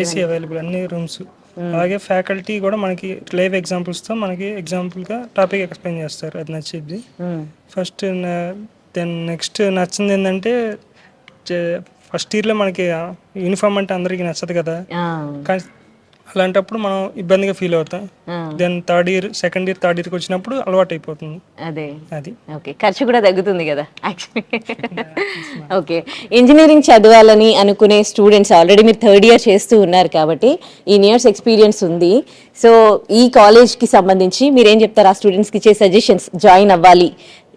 AC available అన్ని రూమ్స్. అలాగే ఫ్యాకల్టీ కూడా మనకి లైవ్ ఎగ్జాంపుల్స్తో మనకి ఎగ్జాంపుల్గా టాపిక్ ఎక్స్ప్లెయిన్ చేస్తారు, అది నచ్చింది ఫస్ట్. దెన్ నెక్స్ట్ నచ్చింది ఏంటంటే ఫస్ట్ ఇయర్లో మనకి యూనిఫామ్ అంటే అందరికీ నచ్చదు కదా, కానీ అలాంటప్పుడు మనం ఇబ్బందిగా ఫీల్ అవుతాం. దెన్ సెకండ్ ఇయర్ థర్డ్ ఇయర్కి వచ్చినప్పుడు అలవాటు అయిపోతుంది. అది ఓకే, ఖర్చు కూడా తగ్గుతుంది కదా యాక్చువల్లీ. ఓకే, ఇంజనీరింగ్ చదవాలని అనుకునే స్టూడెంట్స్ ఆల్రెడీ మీరు 3rd ఇయర్ చేస్తూ ఉన్నారు కాబట్టి ఈ ఇయర్స్ ఎక్స్పీరియన్స్ ఉంది. సో ఈ కాలేజ్కి సంబంధించి మీరేం చెప్తారు ఆ స్టూడెంట్స్కి ఇచ్చే సజెషన్స్? జాయిన్ అవ్వాలి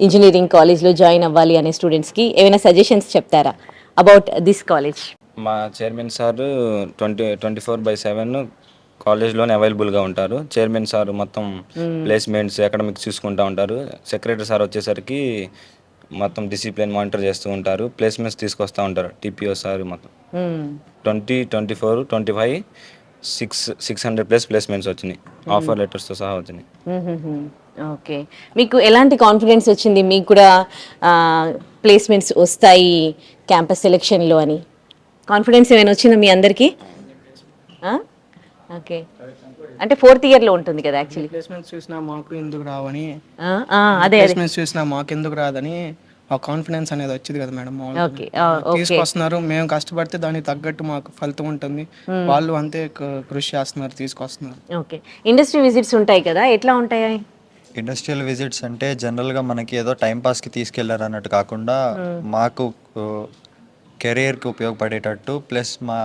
ఇంజనీరింగ్ కాలేజ్లో జాయిన్ అవ్వాలి అనే స్టూడెంట్స్కి ఏమైనా సజెషన్స్ చెప్తారా అబౌట్ దిస్ కాలేజ్? మా చైర్మన్ సార్ 24/7 కాలేజ్లోనే అవైలబుల్గా ఉంటారు. చైర్మన్ సార్ మొత్తం ప్లేస్మెంట్స్ అకాడమిక్స్ చూసుకుంటూ ఉంటారు. సెక్రటరీ సార్ వచ్చేసరికి మొత్తం డిసిప్లిన్ మానిటర్ చేస్తూ ఉంటారు, ప్లేస్మెంట్స్ తీసుకొస్తూ ఉంటారు. టీపీఓ సార్ మొత్తం 2024, 25 600+ ప్లేస్మెంట్స్ వచ్చినాయి, ఆఫర్ లెటర్స్తో సహా వచ్చినాయి. ఓకే, మీకు ఎలాంటి కాన్ఫిడెన్స్ వచ్చింది మీకు కూడా ప్లేస్మెంట్స్ వస్తాయి క్యాంపస్ సెలెక్షన్లో అని? కాన్ఫిడెన్స్ ఏమైనా వచ్చిందా మీ అందరికీ? ఓకే, అంటే 4th ఇయర్లో ఉంటుంది కదా యాక్చువల్లీ. ప్లేస్మెంట్స్ చూసినా మాకు ఎందుకు రావని, అదే ప్లేస్మెంట్స్ చూసినా మాకు ఎందుకు రాదని ఆ కాన్ఫిడెన్స్ అనేది వచ్చింది కదా మేడం. ఓకే, తీసుకొస్తున్నారు, మేము కష్టపడితే దానికి తగ్గట్టు మాకు ఫలితం ఉంటుంది, వాళ్ళు అంతే కృషి చేస్తున్నారు, తీసుకొస్తున్నారు. ఓకే, ఇండస్ట్రీ విజిట్స్ ఉంటాయి కదా, ఎట్లా ఉంటాయి? ఇండస్ట్రియల్ విజిట్స్ అంటే జనరల్గా మనకి ఏదో టైంపాస్కి తీసుకెళ్లారు అన్నట్టు కాకుండా మాకు కెరియర్కి ఉపయోగపడేటట్టు ప్లస్ మా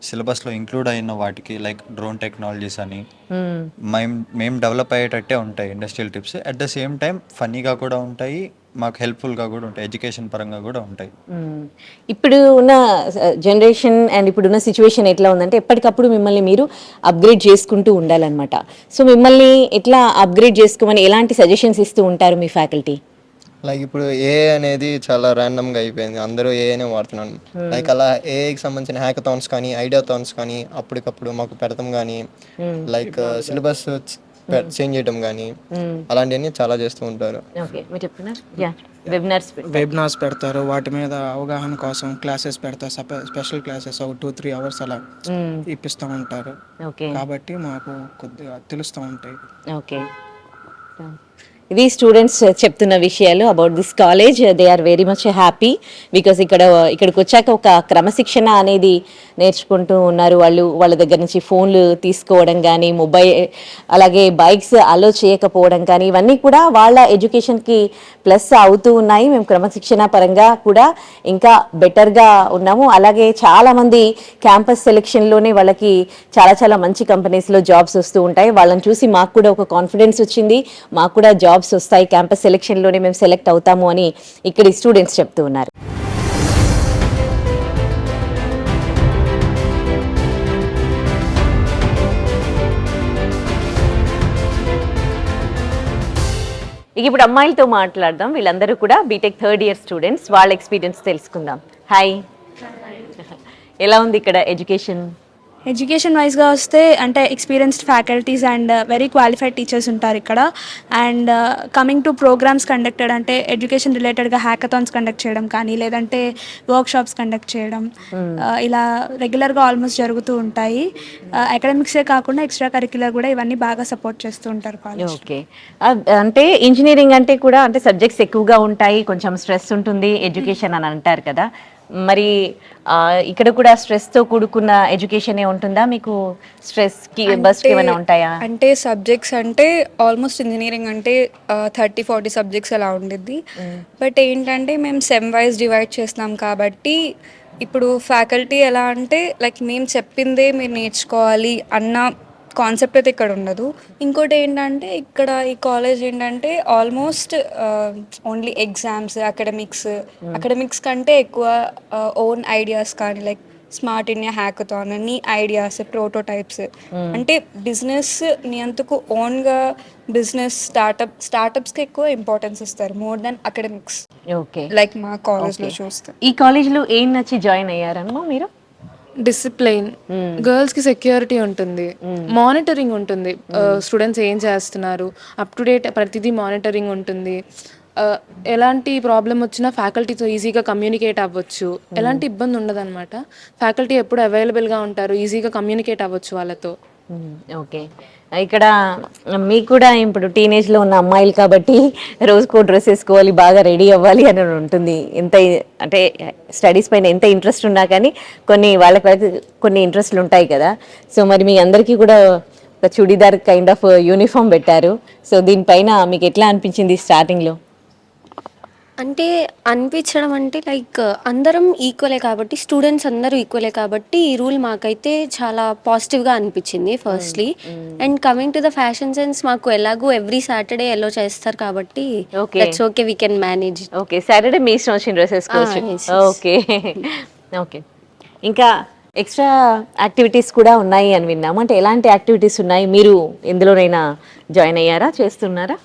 సిలబస్లో ఇంక్లూడ్ అయిన వాటికి లైక్ డ్రోన్ టెక్నాలజీస్ అని మేము డెవలప్ అయ్యేటట్టే ఉంటాయి industrial tips. At the same time ఫన్నీగా కూడా ఉంటాయి, మాకు హెల్ప్ఫుల్గా కూడా ఉంటాయి, ఎడ్యుకేషన్ పరంగా కూడా ఉంటాయి. ఇప్పుడు ఉన్న జనరేషన్ అండ్ ఇప్పుడున్న సిచ్యువేషన్ ఎట్లా ఉందంటే ఎప్పటికప్పుడు మిమ్మల్ని మీరు అప్గ్రేడ్ చేసుకుంటూ ఉండాలన్నమాట. సో మిమ్మల్ని ఎట్లా అప్గ్రేడ్ చేసుకోమని ఎలాంటి సజెషన్స్ ఇస్తూ ఉంటారు మీ ఫ్యాకల్టీ? లైక్ ఇప్పుడు ఏఐ అనేది చాలా ర్యాండమ్గా అయిపోయింది, అందరూ ఏఐనే వాడుతున్నాను. లైక్ అలా ఏఐకి సంబంధించిన హ్యాకథాన్స్ కానీ ఐడియాథాన్స్ కానీ అప్పటికప్పుడు మాకు పెడతాం కానీ, లైక్ సిలబస్ చేంజ్ చేయడం కానీ అలాంటివన్నీ చాలా చేస్తూ ఉంటారు. వెబినార్స్ పెడతారు, వాటి మీద అవగాహన కోసం క్లాసెస్ పెడతారు, స్పెషల్ క్లాసెస్ ఒక 2-3 అవర్స్ అలా ఇప్పిస్తూ ఉంటారు. కాబట్టి మాకు కొద్దిగా తెలుస్తూ ఉంటాయి. ఓకే, ఇది స్టూడెంట్స్ చెప్తున్న విషయాలు about this college. They are very much happy because ఇక్కడికి వచ్చాక ఒక క్రమశిక్షణ అనేది నేర్చుకుంటూ ఉన్నారు. వాళ్ళ దగ్గర నుంచి ఫోన్లు తీసుకోవడం కానీ, మొబైల్ అలాగే బైక్స్ అలో చేయకపోవడం కానీ, ఇవన్నీ కూడా వాళ్ళ ఎడ్యుకేషన్కి ప్లస్ అవుతూ ఉన్నాయి. మేము క్రమశిక్షణ పరంగా కూడా ఇంకా బెటర్గా ఉన్నాము. అలాగే చాలామంది క్యాంపస్ సెలెక్షన్లోనే వాళ్ళకి చాలా చాలా మంచి కంపెనీస్లో జాబ్స్ వస్తూ ఉంటాయి. వాళ్ళని చూసి మాకు కూడా ఒక కాన్ఫిడెన్స్ వచ్చింది, మాకు కూడా జాబ్స్ వస్తాయి, క్యాంపస్ సెలెక్షన్లోనే మేము సెలెక్ట్ అవుతాము అని ఇక్కడ స్టూడెంట్స్ చెప్తూ ఉన్నారు. ఇప్పుడు అమ్మాయిలతో మాట్లాడదాం. వీళ్ళందరూ కూడా బీటెక్ 3rd ఇయర్ స్టూడెంట్స్, వాళ్ళ ఎక్స్పీరియన్స్ తెలుసుకుందాం. హాయ్, ఎలా ఉంది ఇక్కడ ఎడ్యుకేషన్? ఎడ్యుకేషన్ వైజ్గా వస్తే అంటే experienced faculties and very qualified teachers ఉంటారు ఇక్కడ. And coming to programmes conducted అంటే ఎడ్యుకేషన్ రిలేటెడ్గా హ్యాకథాన్స్ కండక్ట్ చేయడం కానీ, లేదంటే వర్క్షాప్స్ కండక్ట్ చేయడం, ఇలా రెగ్యులర్గా ఆల్మోస్ట్ జరుగుతూ ఉంటాయి. అకాడమిక్సే కాకుండా ఎక్స్ట్రా కరిక్యులర్ కూడా ఇవన్నీ బాగా సపోర్ట్ చేస్తూ ఉంటారు కాలేజ్. ఓకే, అంటే ఇంజనీరింగ్ అంటే కూడా అంటే సబ్జెక్ట్స్ ఎక్కువగా ఉంటాయి, కొంచెం స్ట్రెస్ ఉంటుంది ఎడ్యుకేషన్ అని అంటారు కదా, మరి ఇక్కడ కూడా స్ట్రెస్తో కూడుకున్న ఎడ్యుకేషన్ ఉంటుందా మీకు? స్ట్రెస్కి బస్కి ఏమైనా ఉంటాయా? అంటే సబ్జెక్ట్స్ అంటే ఆల్మోస్ట్ ఇంజనీరింగ్ అంటే 30-40 సబ్జెక్ట్స్ అలా ఉండిద్ది. బట్ ఏంటంటే మేము సెమ్ వైజ్ డివైడ్ చేస్తున్నాం కాబట్టి ఇప్పుడు ఫ్యాకల్టీ ఎలా అంటే లైక్ మేము చెప్పిందే మీరు నేర్చుకోవాలి అన్న కాన్సెప్ట్ అయితే ఇక్కడ ఉండదు. ఇంకోటి ఏంటంటే ఇక్కడ ఈ కాలేజ్ ఏంటంటే ఆల్మోస్ట్ ఓన్లీ ఎగ్జామ్స్, అకాడమిక్స్ కంటే ఎక్కువ ఓన్ ఐడియాస్ కానీ లైక్ స్మార్ట్ ఇండియా హ్యాకథాన్ అని ఐడియాస్, ప్రోటోటైప్స్, అంటే బిజినెస్ నియంతకు ఓన్గా బిజినెస్ స్టార్టప్స్కి ఎక్కువ ఇంపార్టెన్స్ ఇస్తారు more than academics. Okay, like మా కాలేజ్లో చూస్తే. ఈ కాలేజ్లో ఏం నచ్చి జాయిన్ అయ్యారమ్మా మీరు? డిసిప్లైన్, గర్ల్స్ కి సెక్యూరిటీ ఉంటుంది, మానిటరింగ్ ఉంటుంది, స్టూడెంట్స్ ఏం చేస్తున్నారు అప్ టు డేట్ ప్రతిదీ మానిటరింగ్ ఉంటుంది. ఎలాంటి ప్రాబ్లం వచ్చినా ఫ్యాకల్టీతో ఈజీగా కమ్యూనికేట్ అవ్వచ్చు, ఎలాంటి ఇబ్బంది ఉండదు అనమాట. ఫ్యాకల్టీ ఎప్పుడు అవైలబుల్గా ఉంటారు, ఈజీగా కమ్యూనికేట్ అవ్వచ్చు వాళ్ళతో. ఓకే, ఇక్కడ మీకు కూడా ఇప్పుడు టీనేజ్లో ఉన్న అమ్మాయిలు కాబట్టి రోజుకో డ్రెస్ వేసుకోవాలి, బాగా రెడీ అవ్వాలి అని ఉంటుంది. ఎంత అంటే స్టడీస్ పైన ఎంత ఇంట్రెస్ట్ ఉన్నా కానీ వాళ్ళకి కొన్ని ఇంట్రెస్ట్లు ఉంటాయి కదా. సో మరి మీ అందరికీ కూడా ఒక చుడీదార్ కైండ్ ఆఫ్ యూనిఫామ్ పెట్టారు. సో దీనిపైన మీకు ఎట్లా అనిపించింది స్టార్టింగ్లో? అంటే అనిపించడం అంటే లైక్ అందరం ఈక్వలే కాబట్టి, స్టూడెంట్స్ అందరూ ఈక్వలే కాబట్టి ఈ రూల్ మాకైతే చాలా పాజిటివ్గా అనిపించింది firstly. And coming to the fashion sense, మాకు ఎలాగో ఎవ్రీ సాటర్డే ఎల్లో చేస్తారు కాబట్టి that's okay, we can manage. Okay, Saturday మీ ఇష్టం వచ్చిన డ్రెస్ వేసుకోవచ్చు. ఓకే ఓకే, ఇంకా ఎక్స్ట్రా యాక్టివిటీస్ కూడా ఉన్నాయి అని విన్నాము. అంటే ఎలాంటి యాక్టివిటీస్ ఉన్నాయి? మీరు ఎందులోనైనా జాయిన్ అయ్యారా, చేస్తున్నారా?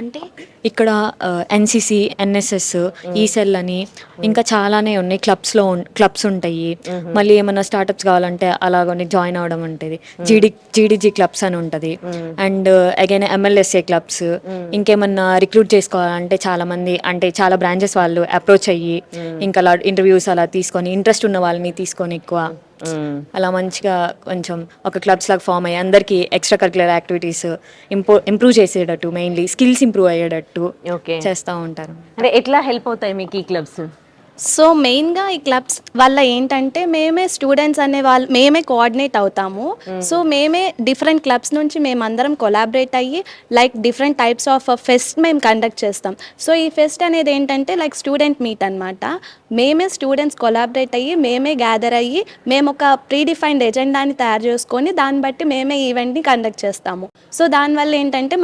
అంటే ఇక్కడ ఎన్సిసి, ఎన్ఎస్ఎస్, ఈసెల్ అని ఇంకా చాలానే ఉన్నాయి. క్లబ్స్ ఉంటాయి. మళ్ళీ ఏమైనా స్టార్టప్స్ కావాలంటే అలాగని జాయిన్ అవ్వడం ఉంటుంది. జీడీజీ క్లబ్స్ అని ఉంటుంది. And again MLSA clubs. ఇంకేమన్నా రిక్రూట్ చేసుకోవాలంటే చాలా బ్రాంచెస్ వాళ్ళు అప్రోచ్ అయ్యి ఇంకా అలా ఇంటర్వ్యూస్ అలా తీసుకొని ఇంట్రెస్ట్ ఉన్న వాళ్ళని తీసుకొని ఎక్కువ అలా మంచిగా కొంచెం ఒక క్లబ్స్ లాగా ఫామ్ అయ్యి అందరికీ ఎక్స్ట్రా కరిక్యులర్ యాక్టివిటీస్ ఇంప్రూవ్ చేసేటట్టు, మెయిన్లీ స్కిల్స్ ఇంప్రూవ్ అయ్యేటట్టు చేస్తూ ఉంటారు. అంటే ఎట్లా హెల్ప్ అవుతాయి మీకు ఈ క్లబ్స్? సో మెయిన్గా ఈ క్లబ్స్ వల్ల ఏంటంటే మేమే స్టూడెంట్స్ అనే వాళ్ళు మేమే కోఆర్డినేట్ అవుతాము. సో మేమే డిఫరెంట్ క్లబ్స్ నుంచి మేమందరం కొలాబరేట్ అయ్యి like different types of pest మేము కండక్ట్ చేస్తాం. సో ఈ ఫెస్ట్ అనేది ఏంటంటే లైక్ స్టూడెంట్ మీట్ అనమాట. మేమే స్టూడెంట్స్ కొలాబరేట్ అయ్యి మేమే గ్యాదర్ అయ్యి మేము ఒక ప్రీడిఫైన్డ్ ఎజెండాని తయారు చేసుకొని దాన్ని బట్టి మేమే ఈవెంట్ని కండక్ట్ చేస్తాము. సో దానివల్ల ఏంటంటే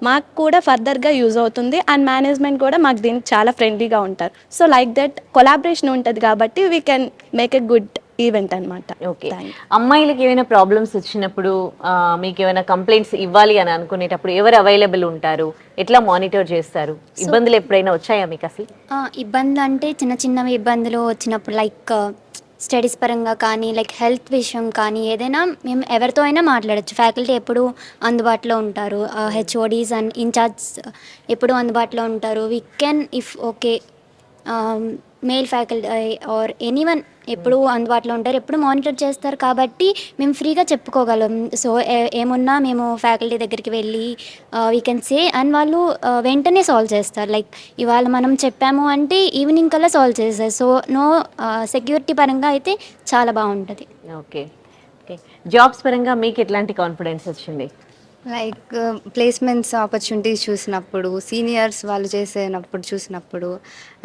మాకు కూడా ఫర్దర్గా యూజ్ అవుతుంది. అండ్ మేనేజ్మెంట్ కూడా మాకు దీనికి చాలా ఫ్రెండ్లీగా ఉంటారు. సో లైక్ దట్ కొలాబరేషన్ ఉంటుంది కాబట్టి we can make a good event అనమాట. ఓకే, అమ్మాయిలకి ఏమైనా ప్రాబ్లమ్స్ వచ్చినప్పుడు మీకు ఏమైనా కంప్లైంట్స్ ఇవ్వాలి అని అనుకునేటప్పుడు ఎవరు అవైలబుల్ ఉంటారు? ఎట్లా మానిటర్ చేస్తారు? ఇబ్బందులు ఎప్పుడైనా వచ్చాయా మీకు అసలు? ఇబ్బందులు అంటే చిన్న ఇబ్బందులు వచ్చినప్పుడు లైక్ స్టడీస్ పరంగా కానీ లైక్ హెల్త్ విషయం కానీ ఏదైనా మేము ఎవరితో అయినా మాట్లాడచ్చు. ఫ్యాకల్టీ ఎప్పుడు అందుబాటులో ఉంటారు. HODs అండ్ ఇన్ఛార్జ్ ఎప్పుడు అందుబాటులో ఉంటారు. We can if okay male faculty or anyone ఎప్పుడు అందుబాటులో ఉంటారు, ఎప్పుడు మానిటర్ చేస్తారు కాబట్టి మేము ఫ్రీగా చెప్పుకోగలం. సో ఏమున్నా మేము ఫ్యాకల్టీ దగ్గరికి వెళ్ళి వీ కెన్ సే అండ్ వాళ్ళు వెంటనే సాల్వ్ చేస్తారు. లైక్ ఇవాళ మనం చెప్పాము అంటే ఈవినింగ్ కల్లా సాల్వ్ చేస్తారు. సో నో సెక్యూరిటీ పరంగా అయితే చాలా బాగుంటుంది. ఓకే ఓకే, జాబ్స్ పరంగా మీకు ఎట్లాంటి కాన్ఫిడెన్స్ వచ్చింది? లైక్ ప్లేస్మెంట్స్ ఆపర్చునిటీస్ చూసినప్పుడు, సీనియర్స్ వాళ్ళు చేసేటప్పుడు చూసినప్పుడు,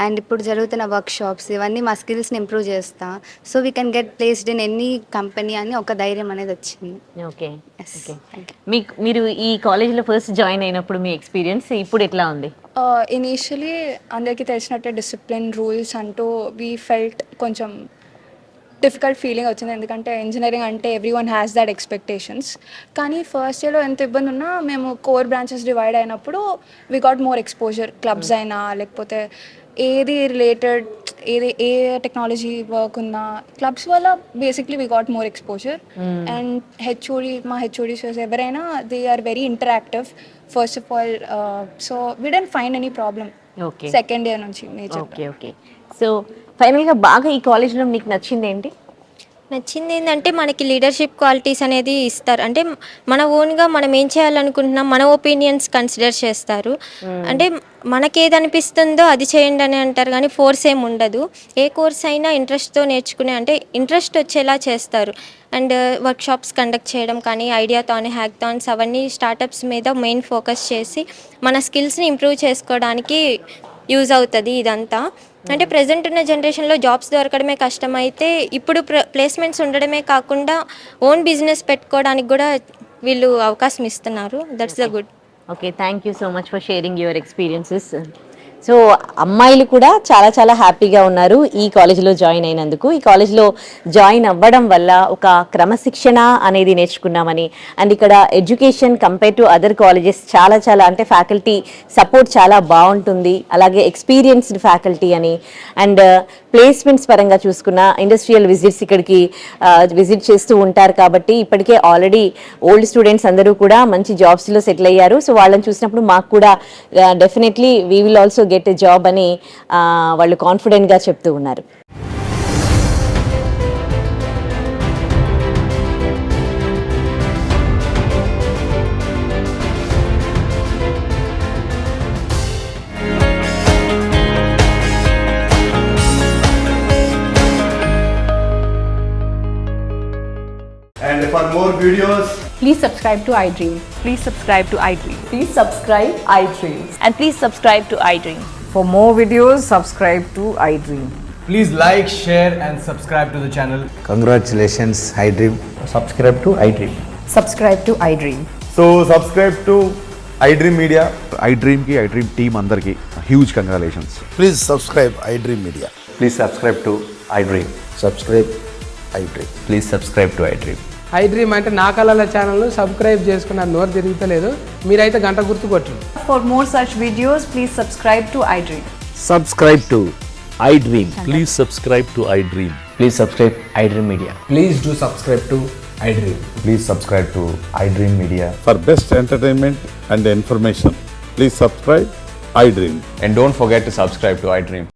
అండ్ ఇప్పుడు జరుగుతున్న వర్క్షాప్స్ ఇవన్నీ మా స్కిల్స్ని ఇంప్రూవ్ చేస్తా. So we can get placed in any company అని ఒక ధైర్యం అనేది వచ్చింది. ఓకే ఓకే, మీరు ఈ కాలేజ్లో ఫస్ట్ జాయిన్ అయినప్పుడు మీ ఎక్స్పీరియన్స్ ఇప్పుడు ఎట్లా ఉంది? ఇనీషియలీ అందరికీ తెలిసినట్టే డిసిప్లిన్ రూల్స్ అంటూ వీ ఫెల్ట్ కొంచెం డిఫికల్ట్ ఫీలింగ్ వచ్చింది. ఎందుకంటే ఇంజనీరింగ్ అంటే everyone has that expectations. కానీ ఫస్ట్ ఇయర్లో ఎంత ఇబ్బంది ఉన్నా మేము కోర్ బ్రాంచెస్ డివైడ్ అయినప్పుడు we got more exposure. Clubs అయినా లేకపోతే ఏది రిలేటెడ్ ఏ టెక్నాలజీ వర్క్ ఉన్నా క్లబ్స్ వల్ల basically we got more exposure. And మా హెచ్ఓడీస్ ఎవరైనా they are very interactive first of all. So we don't find any problem second year నుంచి. Okay okay, so ఫైనల్గా బాగా ఈ కాలేజ్లో మీకు నచ్చింది ఏంటి? నచ్చింది ఏంటంటే మనకి లీడర్షిప్ క్వాలిటీస్ అనేది ఇస్తారు. అంటే మన ఓన్గా మనం ఏం చేయాలనుకుంటున్నాం మన ఒపీనియన్స్ కన్సిడర్ చేస్తారు. అంటే మనకేది అనిపిస్తుందో అది చేయండి అని అంటారు, కానీ ఫోర్స్ ఏమి ఉండదు. ఏ కోర్స్ అయినా ఇంట్రెస్ట్తో నేర్చుకునే అంటే ఇంట్రెస్ట్ వచ్చేలా చేస్తారు. అండ్ వర్క్షాప్స్ కండక్ట్ చేయడం కానీ ఐడియాథాన్, హ్యాక్థాన్స్ అవన్నీ స్టార్టప్స్ మీద మెయిన్ ఫోకస్ చేసి మన స్కిల్స్ని ఇంప్రూవ్ చేసుకోవడానికి యూజ్ అవుతుంది ఇదంతా. అంటే ప్రజెంట్ ఉన్న జనరేషన్లో జాబ్స్ దొరకడమే కష్టమైతే ఇప్పుడు ప్లేస్మెంట్స్ ఉండడమే కాకుండా ఓన్ బిజినెస్ పెట్టుకోవడానికి కూడా వీళ్ళు అవకాశం ఇస్తున్నారు. That's the good. Okay, thank you so much for sharing your experiences. So అమ్మాయిలు కూడా చాలా చాలా హ్యాపీగా ఉన్నారు ఈ కాలేజ్లో జాయిన్ అయినందుకు. ఈ కాలేజ్లో జాయిన్ అవ్వడం వల్ల ఒక క్రమశిక్షణ అనేది నేర్చుకున్నామని, అండ్ ఇక్కడ education compare to other colleges చాలా చాలా అంటే ఫ్యాకల్టీ సపోర్ట్ చాలా బాగుంటుంది, అలాగే ఎక్స్పీరియన్స్డ్ ఫ్యాకల్టీ అని, అండ్ ప్లేస్మెంట్స్ పరంగా చూసుకున్న ఇండస్ట్రియల్ విజిట్స్ ఇక్కడికి విజిట్ చేస్తూ ఉంటారు కాబట్టి ఇప్పటికే ఆల్రెడీ ఓల్డ్ స్టూడెంట్స్ అందరూ కూడా మంచి జాబ్స్లో సెటిల్ అయ్యారు. సో వాళ్ళని చూసినప్పుడు మాకు కూడా definitely we will also get a job అని వాళ్ళు కాన్ఫిడెంట్గా చెప్తూ ఉన్నారు. And for more videos, please subscribe to iDream. Please subscribe to iDream. Please subscribe iDream. And please subscribe to iDream. For more videos, subscribe to iDream. please like, share and subscribe to the channel. Congratulations, iDream. Subscribe to iDream. Subscribe to iDream. So subscribe to iDream Media. iDream ki iDream team andarki huge congratulations. Please subscribe iDream Media. Please subscribe to iDream. Subscribe iDream. Please subscribe to iDream. I dream అంటే నా కళల ఛానల్ను subscribe చేసుకున్న నోరు తిరుగుతలేదు. మీరైతే గంట గుర్తు కొట్టండి. For more such videos, please subscribe to iDream. Subscribe to iDream. Please subscribe to iDream. Please subscribe iDream Media. Please do subscribe to iDream. Please subscribe to iDream Media. For best entertainment and information, please subscribe iDream. And don't forget to subscribe to iDream.